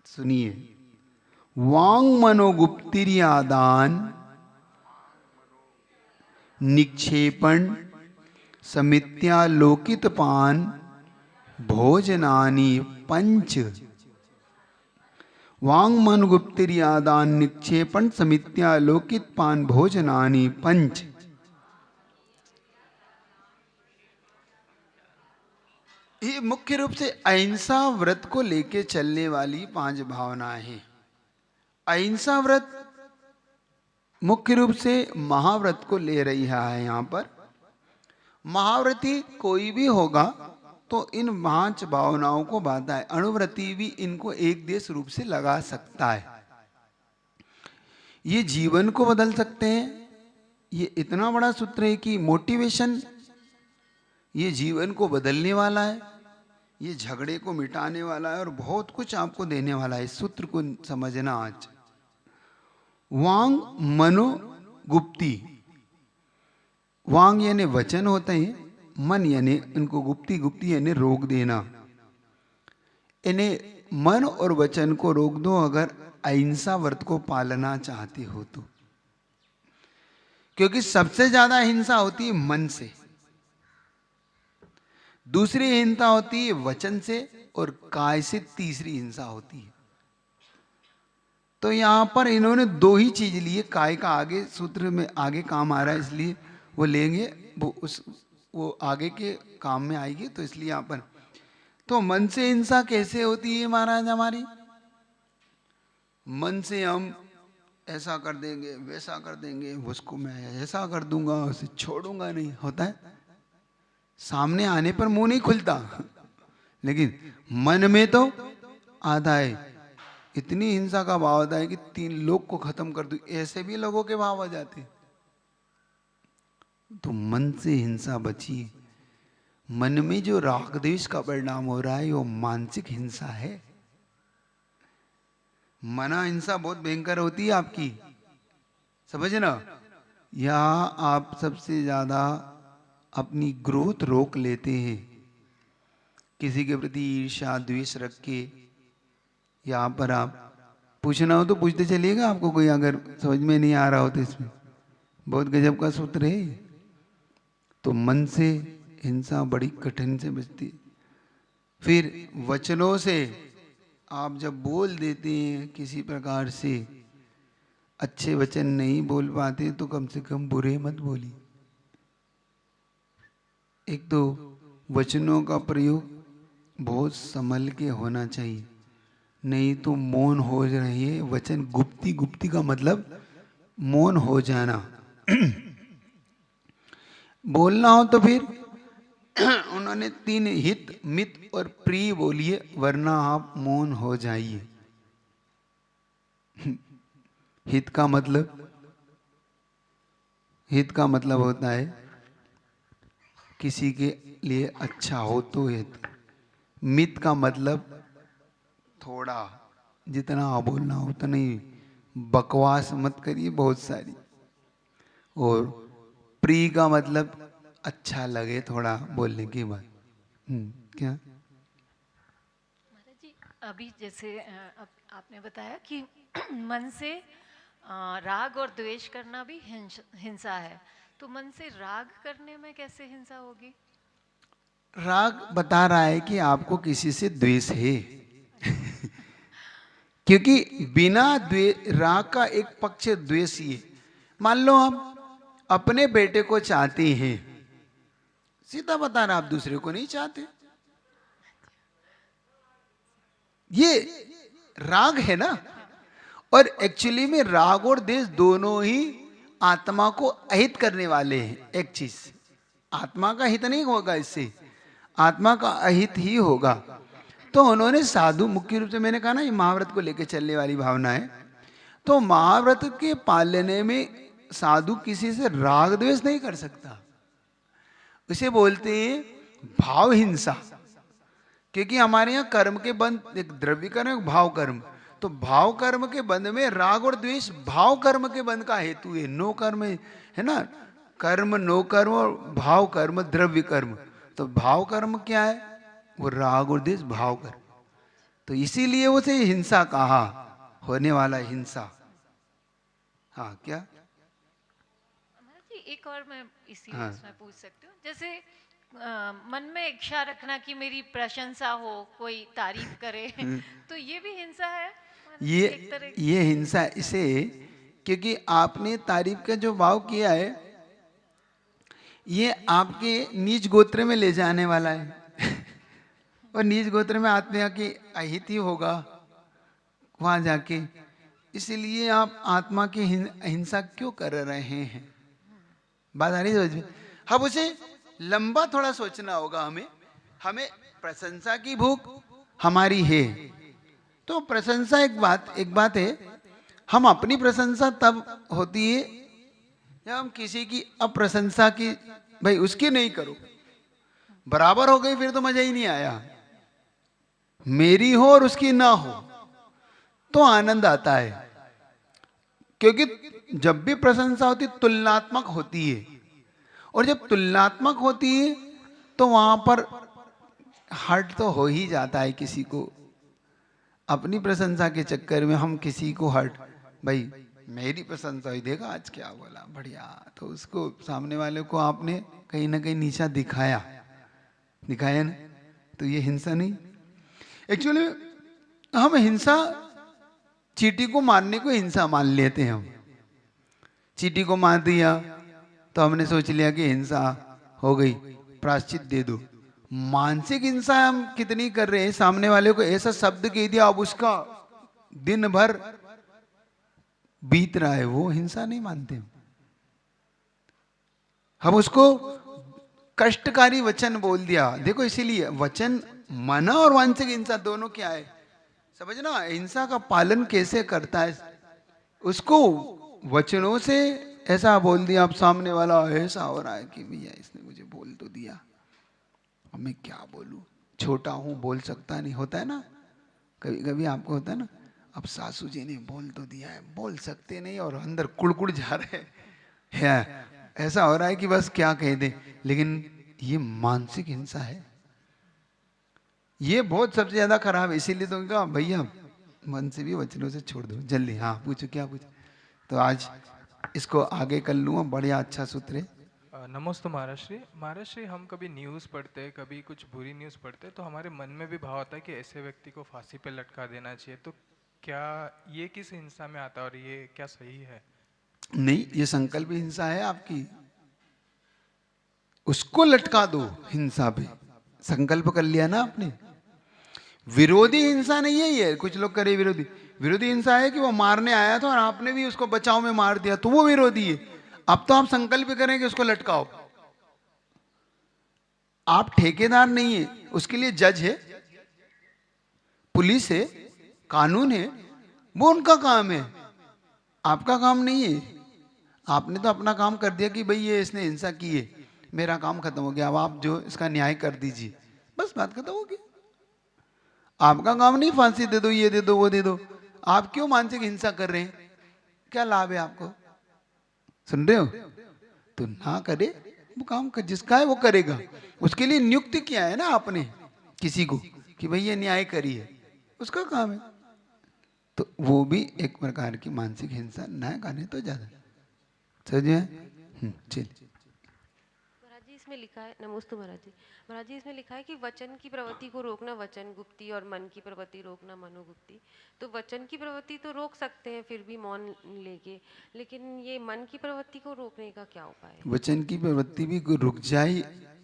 सुनिए, वांग मनोगुप्तिर्यादान निक्षेपण समित्यालोकित पान भोजनानि पंच। वांग मनोगुप्तिर्यादान निक्षेपण समित्यालोकित पान भोजनानि पंच। ये मुख्य रूप से अहिंसा व्रत को लेके चलने वाली 5 भावनाएं हैं। अहिंसा व्रत मुख्य रूप से महाव्रत को ले रही है यहाँ पर। महाव्रती कोई भी होगा तो इन 5 भावनाओं को बांधा है, अणुव्रती भी इनको एक देश रूप से लगा सकता है। ये जीवन को बदल सकते हैं। ये इतना बड़ा सूत्र है कि मोटिवेशन, ये जीवन को बदलने वाला है, ये झगड़े को मिटाने वाला है और बहुत कुछ आपको देने वाला है। इस सूत्र को समझना आज। वांग मनो गुप्ति, वांग यानी वचन होते हैं, मन यानी इनको गुप्ति, गुप्ति यानी रोक देना, इन्हें मन और वचन को रोक दो अगर अहिंसा व्रत को पालना चाहते हो तो, क्योंकि सबसे ज्यादा हिंसा होती है मन से, दूसरी हिंसा होती है वचन से, और काय से तीसरी हिंसा होती है। तो यहां पर इन्होंने दो ही चीज ली है, काय का आगे सूत्र में आगे काम आ रहा है इसलिए वो लेंगे, वो आगे के काम में आएगी, तो इसलिए यहां पर तो मन से हिंसा कैसे होती है महाराज हमारी? मन से हम ऐसा कर देंगे, वैसा कर देंगे, उसको मैं ऐसा कर दूंगा, उसे छोड़ूंगा नहीं, होता है सामने आने पर मुंह नहीं खुलता, लेकिन मन में तो आता है। इतनी हिंसा का भाव आता है कि 3 लोग को खत्म कर दूं, ऐसे भी लोगों के भाव आ जाते। तो मन से हिंसा बची। मन में जो राग द्वेष का परिणाम हो रहा है वो मानसिक हिंसा है। मना हिंसा बहुत भयंकर होती है आपकी, समझना। यहाँ आप सबसे ज्यादा अपनी ग्रोथ रोक लेते हैं, किसी के प्रति ईर्ष्या द्वेष रख के। यहाँ पर आप पूछना हो तो पूछते चलिएगा, आपको कोई अगर समझ में नहीं आ रहा हो तो इसमें बहुत गजब का सूत्र है। तो मन से हिंसा बड़ी कठिन से बचती। फिर वचनों से आप जब बोल देते हैं किसी प्रकार से अच्छे वचन नहीं बोल पाते तो कम से कम बुरे मत बोलिए। एक तो वचनों का प्रयोग बहुत संभल के होना चाहिए, नहीं तो मौन हो रही है। वचन गुप्ती, गुप्ती का मतलब मौन हो जाना। बोलना हो तो फिर उन्होंने 3 हित मित और प्रिय बोलिए, वरना आप मौन हो जाइए। हित का मतलब होता है किसी के लिए अच्छा हो तो हित। मित का मतलब थोड़ा, जितना आप बोलना हो उतना ही, बकवास मत करिए बहुत सारी। और प्रिय का मतलब अच्छा लगे थोड़ा बोलने की बात। क्या महाराज जी, अभी जैसे अब आपने बताया कि मन से राग और द्वेष करना भी हिंसा है, तो मन से राग करने में कैसे हिंसा होगी? राग बता रहा है कि आपको किसी से द्वेष है। क्योंकि बिना राग का एक पक्ष द्वेष ही है। मान लो आप अपने बेटे को चाहते हैं, सीधा बता रहा, आप दूसरे को नहीं चाहते, ये राग है ना। और एक्चुअली में राग और द्वेष दोनों ही आत्मा को अहित करने वाले हैं। एक चीज, आत्मा का हित नहीं होगा, इससे आत्मा का अहित ही होगा। तो उन्होंने साधु, मुख्य रूप से मैंने कहा ना ये महाव्रत को लेकर चलने वाली भावना है। तो महाव्रत के पालने में साधु किसी से राग द्वेष नहीं कर सकता, उसे बोलते हैं भाव हिंसा। क्योंकि हमारे यहाँ कर्म के बंध, एक द्रव्य कर्म एक भाव कर्म, तो भाव कर्म के बंध में राग और द्वेष भाव कर्म के बंध का हेतु है। नो कर्म है ना, कर्म नो कर्म और भाव कर्म द्रव्य कर्म। तो भाव कर्म क्या है? वो राग और द्वेष भाव कर्म। तो इसीलिए उसे हिंसा कहा, होने वाला हिंसा। हाँ क्या? महाराज जी, एक और मैं इसी हाँ। इसमें पूछ सकती हूँ, जैसे मन में इच्छा रखना कि मेरी प्रशंसा हो, कोई तारीफ करे, तो ये भी हिंसा है महाराज जी, एक तरह की? ये हिंसा इसे, क्योंकि आपने तारीफ का जो भाव किया है ये आपके नीच गोत्र में ले जाने वाला है। और नीच गोत्र में आत्मा की अहित ही होगा वहां जाके। इसलिए आप आत्मा की हिंसा क्यों कर रहे हैं? बात आ रही समझ में? अब उसे लंबा थोड़ा सोचना होगा हमें। हमें प्रशंसा की भूख हमारी है, तो प्रशंसा एक बात है। हम अपनी प्रशंसा तब होती है जब हम किसी की अप्रशंसा की, भाई उसकी नहीं करो, बराबर हो गई फिर तो मजा ही नहीं आया। मेरी हो और उसकी ना हो तो आनंद आता है। क्योंकि जब भी प्रशंसा होती तुलनात्मक होती है, और जब तुलनात्मक होती है तो वहां पर हर्ट तो हो ही जाता है किसी को। अपनी प्रशंसा के चक्कर में हम किसी को हर्ट, भाई मेरी प्रशंसा हुई, देखा आज क्या बोला बढ़िया, तो उसको सामने वाले को आपने कहीं ना कहीं नीचा दिखाया, दिखाया ना, तो ये हिंसा नहीं। एक्चुअली हम हिंसा, चींटी को मारने को हिंसा मान लेते हैं हम। चींटी को मार दिया तो हमने सोच लिया कि हिंसा हो गई, प्रायश्चित दे दो। मानसिक हिंसा हम कितनी कर रहे हैं, सामने वाले को ऐसा शब्द कह दिया, अब उसका दिन भर बीत रहा है, वो हिंसा नहीं मानते हम उसको कष्टकारी वचन बोल दिया। देखो इसीलिए वचन, मन और मानसिक हिंसा दोनों क्या है समझना। हिंसा का पालन कैसे करता है, उसको वचनों से ऐसा बोल दिया, अब सामने वाला ऐसा हो रहा है कि भैया इसने मुझे बोल तो दिया, अब मैं क्या बोलूं, छोटा हूं बोल सकता नहीं, होता है ना कभी कभी आपको होता है ना, अब सासू जी ने बोल तो दिया है, बोल सकते नहीं और अंदर कुड़कुड़ जा रहे हैं, ऐसा हो रहा है कि बस क्या कह दे। लेकिन ये मानसिक हिंसा है, ये बहुत सबसे ज्यादा खराब है। इसीलिए तो कहा भैया मन से भी वचनों से छोड़ दो जल्दी। हाँ पूछो क्या पूछो, तो आज इसको आगे कर लूँगा, बढ़िया अच्छा सूत्र है। नमस्ते महाराज श्री। महाराज श्री, हम कभी न्यूज़ पढ़ते हैं, कभी कुछ बुरी न्यूज़ पढ़ते हैं, तो हमारे मन में भी भाव आता है कि ऐसे व्यक्ति को फांसी पे लटका देना चाहिए। तो क्या ये किस हिंसा में आता है और ये क्या सही है? नहीं, ये संकल्प हिंसा है आपकी, उसको लटका दो हिंसा पे, संकल्प कर लिया ना आपने। विरोधी हिंसा नहीं है ये, कुछ लोग करे विरोधी। विरोधी हिंसा है कि वो मारने आया था और आपने भी उसको बचाव में मार दिया, तो वो विरोधी है। अब तो आप संकल्प करें कि उसको लटकाओ। आप ठेकेदार नहीं है, उसके लिए जज है, पुलिस है, कानून है, वो उनका काम है, आपका काम नहीं है। आपने तो अपना काम कर दिया कि भाई ये इसने हिंसा की है, मेरा काम खत्म हो गया, अब आप जो इसका न्याय कर दीजिए, बस बात खत्म हो गई। आपका काम नहीं फांसी दे दो, ये दे दो, वो दे दो। आप क्यों मानसिक हिंसा कर रहे हैं, क्या लाभ है आपको, सुन रहे हो? तो ना करे वो काम कर, जिसका है वो करेगा, उसके लिए नियुक्त किया है ना आपने किसी को कि भाई ये न्याय करिए, उसका काम है। तो वो भी एक प्रकार की मानसिक हिंसा, ना करने तो ज्यादा समझे। चलिए महाराज जी इसमें लिखा है, नमस्ते महाराज जी। महाराज जी इसमें लिखा है कि वचन की प्रवृत्ति को रोकना वचन गुप्ती और मन की प्रवृत्ति रोकना मनोगुप्ती। तो वचन की प्रवृत्ति तो रोक सकते हैं फिर भी मौन लेके, लेकिन ये मन की प्रवृत्ति को रोकने का क्या उपाय है? वचन की प्रवृत्ति भी रुक जाए,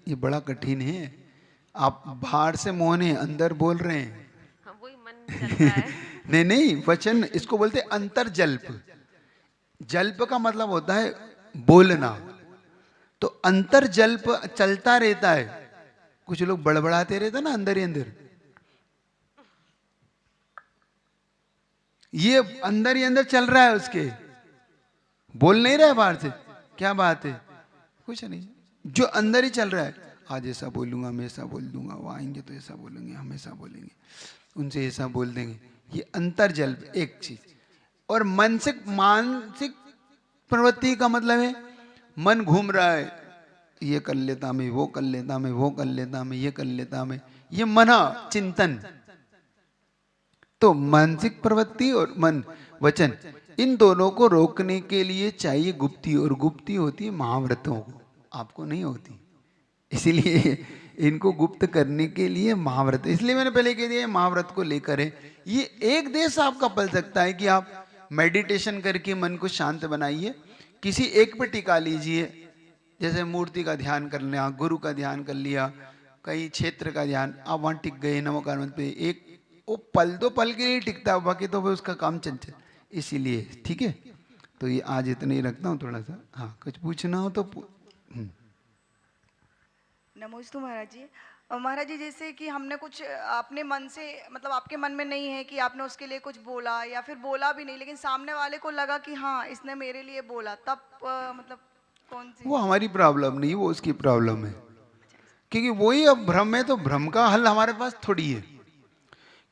ये बड़ा कठिन है। आप बाहर से मौन है, अंदर बोल रहे हैं। हाँ वही मन चल रहा है। नहीं नहीं, वचन इसको बोलते अंतर जल्प। जल्प का मतलब होता है बोलना, तो अंतर जल्प चलता रहता है। कुछ लोग बड़बड़ाते रहते ना अंदर ही अंदर, ये अंदर ही अंदर चल रहा है उसके, बोल नहीं रहा है बाहर से। क्या बात है, कुछ नहीं, जो अंदर ही चल रहा है। आज ऐसा बोलूंगा, मैं ऐसा बोल दूंगा, वो आएंगे तो ऐसा बोलेंगे, हम ऐसा बोलेंगे, उनसे ऐसा बोल देंगे, ये अंतर जल्प एक चीज। और मानसिक प्रवृत्ति का मतलब है मन घूम रहा है, ये कर लेता मैं, वो कर लेता मैं, वो कर लेता मैं, ये कर लेता मैं, ये मना चिंतन। तो मानसिक प्रवृत्ति और मन वचन, इन दोनों को रोकने के लिए चाहिए गुप्ती, और गुप्ती होती है महाव्रतों को, आपको नहीं होती। इसीलिए इनको गुप्त करने के लिए महाव्रत, इसलिए मैंने पहले कह दिया महाव्रत को लेकर है। ये एक देश आपका पल सकता है कि आप मेडिटेशन करके मन को शांत बनाइए, किसी एक पे टिका लीजिए, जैसे मूर्ति का ध्यान कर लिया, गुरु का ध्यान कर लिया, कहीं क्षेत्र का ध्यान, आप वहां टिक गए नमोकार पे, एक वो पल दो पल के लिए टिकता है, बाकी तो उसका काम चंचल। इसीलिए ठीक है, तो ये आज इतना ही रखता हूँ थोड़ा सा। हाँ कुछ पूछना हो तो नमोस्तु महाराज जी। महाराज जी जैसे कि हमने कुछ अपने मन से, मतलब आपके मन में नहीं है कि आपने उसके लिए कुछ बोला या फिर बोला भी नहीं, लेकिन सामने वाले को लगा कि हाँ इसने मेरे लिए बोला, तब मतलब कौन सी? वो हमारी प्रॉब्लम नहीं, वो उसकी प्रॉब्लम है, क्योंकि वही अब भ्रम है, तो भ्रम का हल हमारे पास थोड़ी है,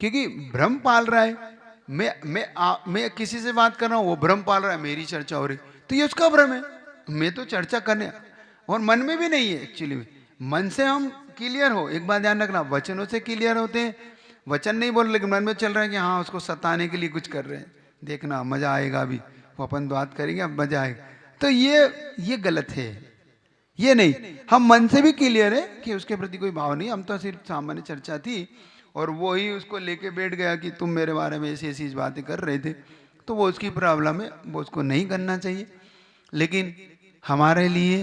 क्योंकि भ्रम पाल रहा है। मैं किसी से बात कर रहा हूँ, वो भ्रम पाल रहा है, मेरी चर्चा हो रही, तो ये उसका भ्रम है। मैं तो चर्चा करने, और मन में भी नहीं है एक्चुअली में। मन से हम क्लियर हो, एक बात ध्यान रखना, वचनों से क्लियर होते हैं, वचन नहीं बोल रहे लेकिन मन में चल रहा है कि हाँ उसको सताने के लिए कुछ कर रहे हैं, देखना मजा आएगा, अभी वो अपन बात करेंगे अब मजा आएगा। तो ये गलत है। ये नहीं, हम मन से भी क्लियर है कि उसके प्रति कोई भाव नहीं, हम तो सिर्फ सामान्य चर्चा थी और वो ही उसको लेके बैठ गया कि तुम मेरे बारे में ऐसी ऐसी बातें कर रहे थे, तो वो उसकी प्रॉब्लम है, वो उसको नहीं करना चाहिए। लेकिन हमारे लिए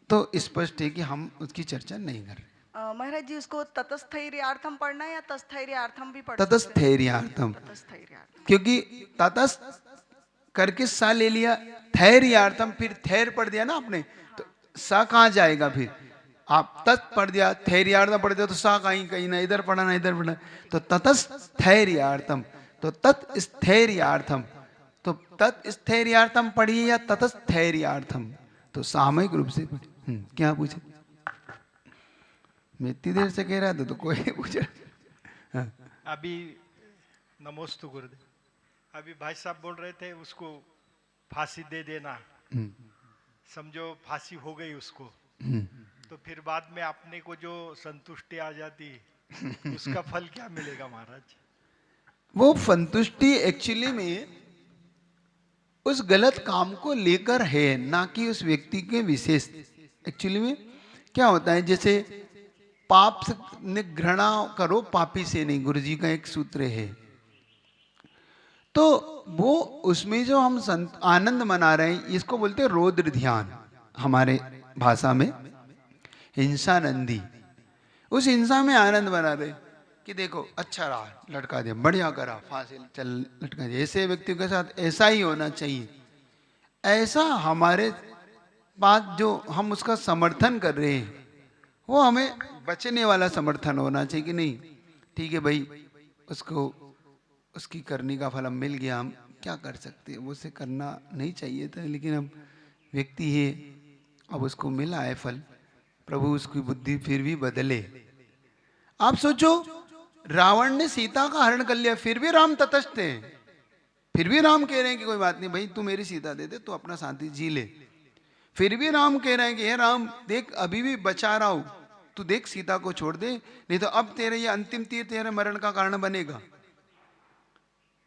तो स्पष्ट है कि हम उसकी चर्चा नहीं कर रहे। महाराज जी उसको ततस्थैर्यार्थम पढ़ना है या तस्थैर्यार्थम भी पढ़ सकते हैं? ततस्थैर्यार्थम, ततस्थैर्यार्थम। क्योंकि ततस्थ करके सा ले लिया, थैर्यार्थम फिर थैर पढ़ दिया ना आपने, तो सा कहाँ जाएगा फिर? आप तत् पढ़ दिया, थैर्यार्थम पढ़ दिया तो सा कहीं कहीं ना इधर पढ़ा ना इधर पढ़ा, तो ततस्थैर्यार्थम, तो तत्स्थैर्यार्थम, तो तत्स्थैर्यार्थम पढ़िए या ततस्थैर्यार्थम, तो सामयिक रूप से पढ़िए। क्या पूछे? मैं इतनी देर से कह रहा था तो कोई नहीं पूछ रहा। हाँ। अभी नमोस्तु गुरुदेव, अभी भाई साहब बोल रहे थे उसको फांसी दे देना, समझो फांसी हो गई उसको, तो फिर बाद में अपने को जो संतुष्टि आ जाती उसका फल क्या मिलेगा महाराज? वो संतुष्टि एक्चुअली में उस गलत काम को लेकर है, ना कि उस व्यक्ति के विशेष। एक्चुअली में क्या होता है, जैसे पाप ने घृणा करो पापी से नहीं, गुरुजी का एक सूत्र है। तो वो उसमें जो हम आनंद मना रहे हैं, इसको बोलते हैं रौद्र ध्यान, हमारे भाषा में हिंसा नंदी। उस हिंसा में आनंद मना रहे कि देखो अच्छा रहा, लटका दिया, बढ़िया करा, फांसी चल लटका दिया। ऐसे व्यक्तियों के साथ ऐसा ही होना चाहिए। ऐसा हमारे बात जो हम उसका समर्थन कर रहे हैं वो हमें बचने वाला समर्थन होना चाहिए कि नहीं ठीक है भाई, उसको उसकी करने का फल मिल गया, हम क्या कर सकते हैं, वो उसे करना नहीं चाहिए था, लेकिन अब व्यक्ति है, अब उसको मिला है फल, प्रभु उसकी बुद्धि फिर भी बदले। आप सोचो, रावण ने सीता का हरण कर लिया, फिर भी राम तटस्थ है, फिर भी राम कह रहे हैं कि कोई बात नहीं भाई, तू मेरी सीता दे दे, तू अपना शांति जी ले। फिर भी राम कह रहे हैं कि हे राम देख, अभी भी बचा रहा हूं, तू देख सीता को छोड़ दे, नहीं तो अब तेरे ये अंतिम तीर तेरे मरण का कारण बनेगा।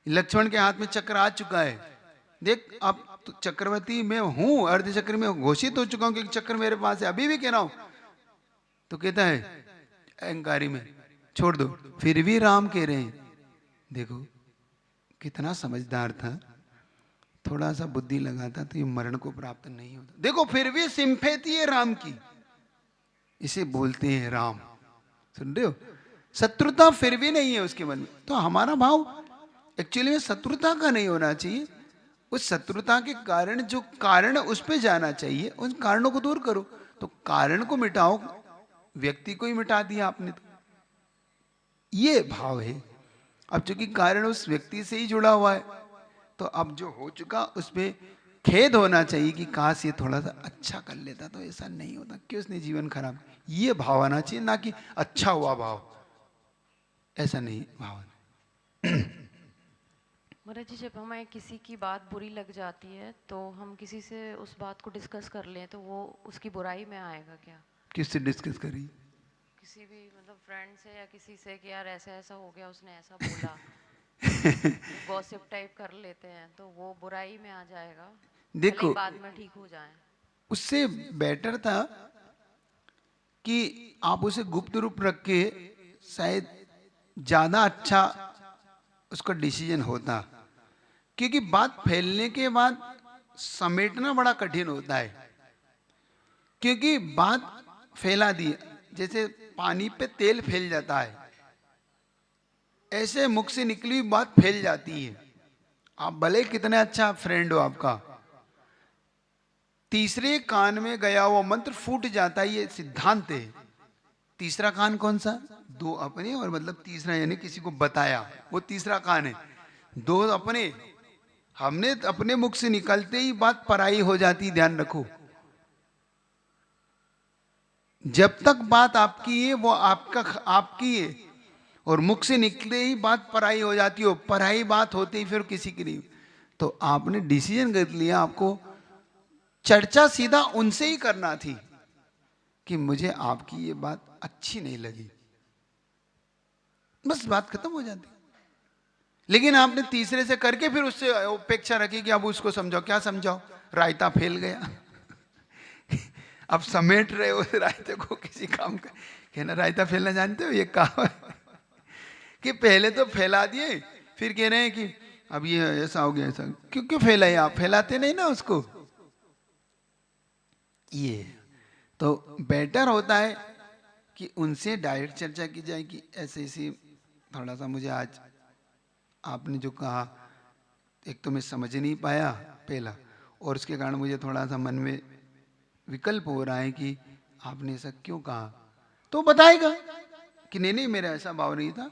लक्ष्मण के हाथ में चक्र आ चुका है, देख अब तो चक्रवर्ती मैं हूं, अर्धचक्र में घोषित हो चुका हूं कि चक्र मेरे पास है, अभी भी कह रहा हूं। तो कहता है अहंकारी में छोड़ दो, फिर भी राम कह रहे हैं। देखो कितना समझदार था, थोड़ा सा बुद्धि लगाता तो ये मरण को प्राप्त नहीं होता। देखो फिर भी सिंपैथी है राम की, इसे बोलते हैं राम। सुन रहे हो, शत्रुता फिर भी नहीं है उसके मन में। तो हमारा भाव एक्चुअली में शत्रुता का नहीं होना चाहिए, उस शत्रुता के कारण जो कारण उस पे जाना चाहिए, उन कारणों को दूर करो। तो कारण को मिटाओ, व्यक्ति को ही मिटा दिया आपने, तो ये भाव है। अब चूंकि कारण उस व्यक्ति से ही जुड़ा हुआ है, तो अब जो हो चुका उस पर खेद होना चाहिए कि काश ये थोड़ा सा अच्छा कर लेता तो ऐसा नहीं होता, क्यों उसने जीवन खराब, ये भाव आना चाहिए, ना कि अच्छा हुआ भाव, ऐसा नहीं भावना। महाराज जी, जब हमें किसी की बात बुरी लग जाती है तो हम किसी से उस बात को डिस्कस कर लें तो वो उसकी बुराई में आएगा क्या? किससे डिस्कस करी? किसी भी मतलब फ्रेंड से या किसी से कि यार ऐसा ऐसा हो गया, उसने ऐसा बोला, गॉसिप टाइप कर लेते हैं, तो वो बुराई में आ जाएगा। देखो बाद में ठीक हो जाए, उससे बेटर था कि आप उसे गुप्त रूप रख के शायद ज्यादा अच्छा उसका डिसीजन होता, क्योंकि बात फैलने के बाद समेटना बड़ा कठिन होता है। क्योंकि बात फैला दी, जैसे पानी पे तेल फैल जाता है, ऐसे मुख से निकली बात फैल जाती है। आप भले कितने अच्छा फ्रेंड हो आपका, तीसरे कान में गया हुआ मंत्र फूट जाता है, ये सिद्धांत है। तीसरा कान कौन सा? दो अपने, और मतलब तीसरा यानी किसी को बताया, वो तीसरा कान है। दो अपने, हमने अपने मुख से निकलते ही बात पराई हो जाती, ध्यान रखो। जब तक बात आपकी है वो आपकी है, और मुख से निकले ही बात पराई हो जाती हो, पराई बात होती ही फिर किसी की नहीं। तो आपने डिसीजन कर लिया, आपको चर्चा सीधा उनसे ही करना थी कि मुझे आपकी ये बात अच्छी नहीं लगी, बस बात खत्म हो जाती। लेकिन आपने तीसरे से करके फिर उससे अपेक्षा रखी कि अब उसको समझाओ। क्या समझाओ? रायता फैल गया। अब समेट रहे हो रायते को किसी काम का। कहना रायता फैलना जानते हो? ये कहावत कि पहले तो फैला दिए, फिर कह रहे हैं कि अब ये ऐसा हो गया, ऐसा क्यों क्यों फैलाए? आप फैलाते नहीं ना उसको। ये तो बेटर होता है कि उनसे डायरेक्ट चर्चा की जाए कि ऐसे ऐसे थोड़ा सा मुझे आज आपने जो कहा, एक तो मैं समझ नहीं पाया पहला, और उसके कारण मुझे थोड़ा सा मन में विकल्प हो रहा है कि आपने ऐसा क्यों कहा। तो बताएगा कि नहीं नहीं मेरा ऐसा भाव नहीं था,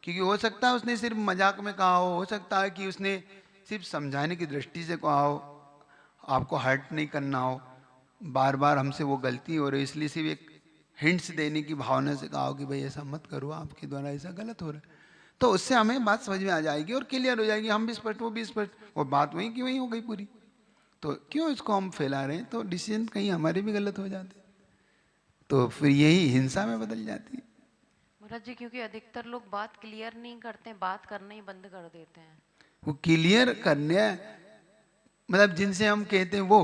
क्योंकि हो सकता है उसने सिर्फ मजाक में कहा हो सकता है कि उसने सिर्फ समझाने की दृष्टि से कहा हो, आपको हर्ट नहीं करना हो, बार बार हमसे वो गलती हो रही इसलिए सिर्फ एक हिंट्स देने की भावना से कहा हो कि भाई ऐसा मत करो, आपके द्वारा ऐसा गलत हो रहा है। तो उससे हमें बात समझ में आ जाएगी और क्लियर हो जाएगी, हम भी स्पष्ट वो भी स्पष्ट, और बात वहीं की वहीं हो गई पूरी। तो क्यों इसको हम फैला रहे हैं? तो डिसीजन कहीं हमारे भी गलत हो जाते, तो फिर यही हिंसा में बदल जाती है। महाराज जी, क्योंकि अधिकतर लोग बात क्लियर नहीं करते, बात करना ही बंद कर देते हैं। वो क्लियर करने मतलब जिनसे हम कहते हैं वो,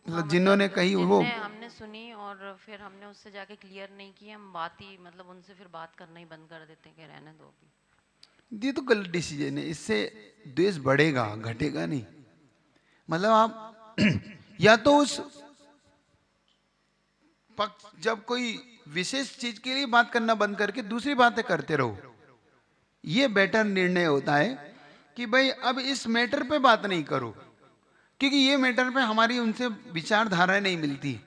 मतलब जिन्होंने कही वो, हमने सुनी और फिर हमने उससे जाके क्लियर नहीं की, हम बात ही मतलब उनसे फिर बात करना ही बंद कर देते हैं कि रहने दो अभी। ये तो गलत डिसीजन है। इससे द्वेष बढ़ेगा, घटेगा नहीं। मतलब आप या तो उस पक्ष जब कोई विशेष चीज के लिए बात करना बंद करके दूसरी बातें करते रहो, ये बेटर निर्णय होता है कि भाई अब इस मैटर पे बात नहीं करो, क्योंकि ये मैटर पे हमारी उनसे विचारधारा नहीं मिलती।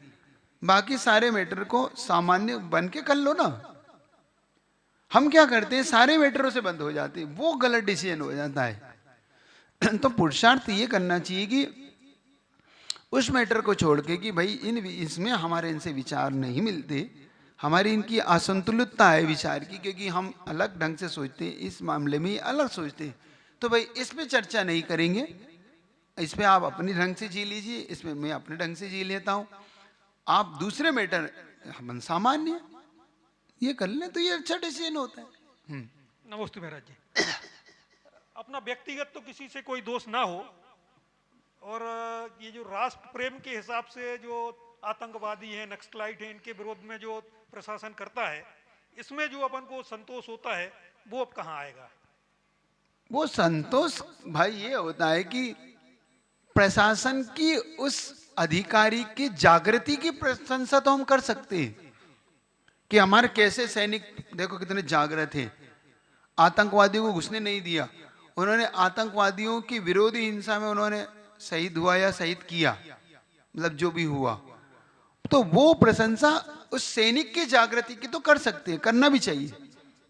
बाकी सारे मैटर को सामान्य बन के कर लो ना। हम क्या करते हैं, सारे मैटरों से बंद हो जाते हैं, वो गलत डिसीजन हो जाता है। तो पुरुषार्थ ये करना चाहिए कि उस मैटर को छोड़ के कि भाई इसमें हमारे इनसे विचार नहीं मिलते, हमारी इनकी असंतुलितता है विचार की, क्योंकि हम अलग ढंग से सोचते हैं, इस मामले में अलग सोचते हैं, तो भाई इस पे चर्चा नहीं करेंगे, इस पे आप अपने ढंग से जी लीजिए, इसमें मैं अपने ढंग से जी लेता हूँ, आप दूसरे मैटर हम सामान्य ये कर लें, तो ये अच्छा डिसीजन होता है। नमस्ते महाराज जी। अपना व्यक्तिगत तो किसी से कोई दोष ना हो, और ये जो राष्ट्र प्रेम के हिसाब से जो आतंकवादी हैं, नक्सलाइट हैं, इनके विरोध में जो प्रशासन करता है, इसमें जो अपन को संतोष होता है वो अब कहाँ आएगा? वो संतोष भाई ये होता है कि प्रशासन की उस अधिकारी की जागृति की प्रशंसा तो हम कर सकते हैं कि हमारे कैसे सैनिक देखो कितने जागृत हैं, आतंकवादियों को घुसने नहीं दिया, उन्होंने आतंकवादियों की विरोधी हिंसा में उन्होंने शहीद हुआ या शहीद किया, मतलब जो भी हुआ, तो वो प्रशंसा उस सैनिक की जागृति की तो कर सकते हैं, करना भी चाहिए,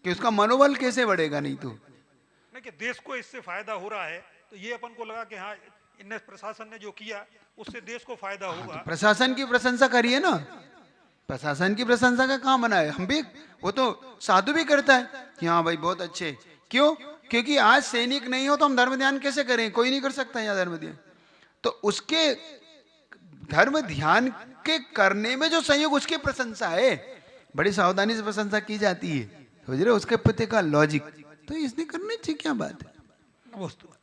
कि उसका मनोबल कैसे बढ़ेगा। नहीं तो नहीं कि देश को इससे फायदा हो रहा है, तो ये अपन को लगा कि हाँ इन प्रशासन ने जो किया उससे देश को फायदा होगा। तो प्रशासन की प्रशंसा करिए ना, प्रशासन की प्रशंसा का काम बना है, हम भी, वो तो साधु भी करता है कि हाँ भाई बहुत अच्छे। क्यों? क्योंकि आज सैनिक नहीं हो तो हम धर्म ध्यान कैसे करें? कोई नहीं कर सकता यहाँ धर्म ध्यान। तो उसके धर्म ध्यान के करने में जो संयोग, उसकी प्रशंसा है, बड़ी सावधानी से प्रशंसा की जाती है, समझ रहे हो? उसके प्रति का लॉजिक तो इसने करनी चाहिए, क्या बात है।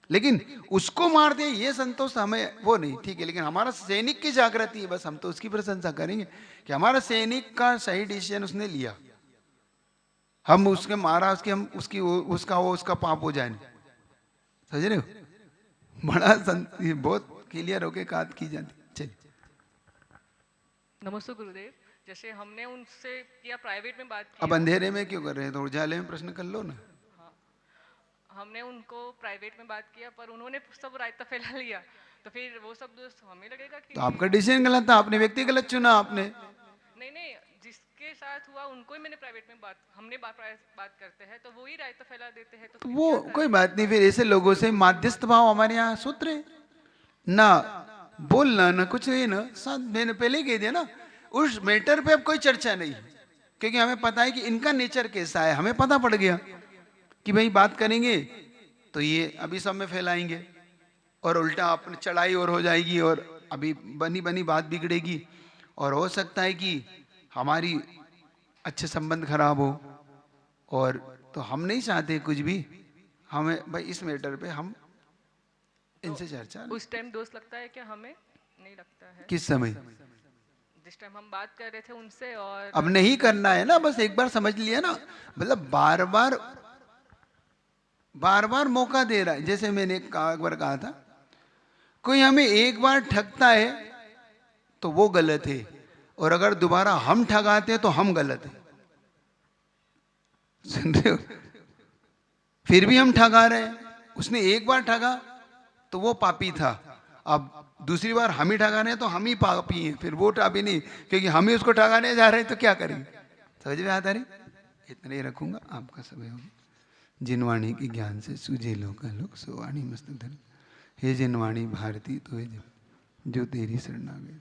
लेकिन उसको मार दे ये संतोष हमें वो नहीं, ठीक है, लेकिन हमारा सैनिक की जागृति है, बस हम तो उसकी प्रशंसा करेंगे कि हमारा सैनिक का सही डिसीजन उसने लिया, हम उसके मारा, उसकी हम उसकी उसका वो उसका पाप हो जाए, समझ रहे हो? बड़ा बहुत क्लियर होके बात की जाती। चलिए। नमस्ते गुरुदेव। जैसे हमने उनसे किया प्राइवेट में बात की, अब अंधेरे में क्यों कर रहे हैं, तो उजाले में प्रश्न कर लो ना। हमने उनको प्राइवेट में बात किया, पर उन्होंने सब रायता फैला लिया, तो फिर वो सब दोस्त हमें लगेगा कि तो आपका डिसीजन गलत था, आपने व्यक्ति गलत चुना आपने। नहीं, जिसके साथ हुआ उनको ही मैंने प्राइवेट में बात करते हैं, तो वो ही रायता फैला देते हैं, तो वो कोई बात नहीं, फिर ऐसे लोगों से मध्यस्थ भाव हमारे यहाँ सूत्र है ना, बोलना ना कुछ है ना, साथ मैंने पहले ही कह दिया ना, उस मैटर पे अब कोई चर्चा नहीं, क्योंकि हमें पता है कि इनका नेचर कैसा है, हमें पता पड़ गया कि भाई बात करेंगे तो ये अभी सब में फैलाएंगे और उल्टा अपनी चढ़ाई और हो जाएगी और अभी बनी बनी बात बिगड़ेगी, और हो सकता है कि हमारी अच्छे संबंध खराब हो और तो हम नहीं चाहते कुछ भी, हमें भाई इस मैटर पे हम इनसे चर्चा उस टाइम दोस्त लगता है क्या हमें? नहीं लगता है। किस समय? जिस टाइम हम बात कर रहे थे उनसे, और अब नहीं करना है ना, बस एक बार समझ लिया ना, मतलब बार बार मौका दे रहा है। जैसे मैंने एक बार कहा था, कोई हमें एक बार ठगता है तो वो गलत है, और अगर दोबारा हम ठगाते हैं तो हम गलत है। सुन रहे हो? फिर भी हम ठगा रहे हैं। उसने एक बार ठगा तो वो पापी था, अब दूसरी बार हम ही ठगा रहे हैं तो हम ही पापी हैं, फिर वो पापी नहीं, क्योंकि हम ही उसको ठगाने जा रहे हैं तो क्या करेंगे? समझ में आता रही? इतना ही रखूंगा, आपका समय होगा। जिनवाणी के ज्ञान से सूझे लोका लोक, सो वाणी मस्त धन। हे जिनवाणी भारती तो जो तेरी शरण आ गए।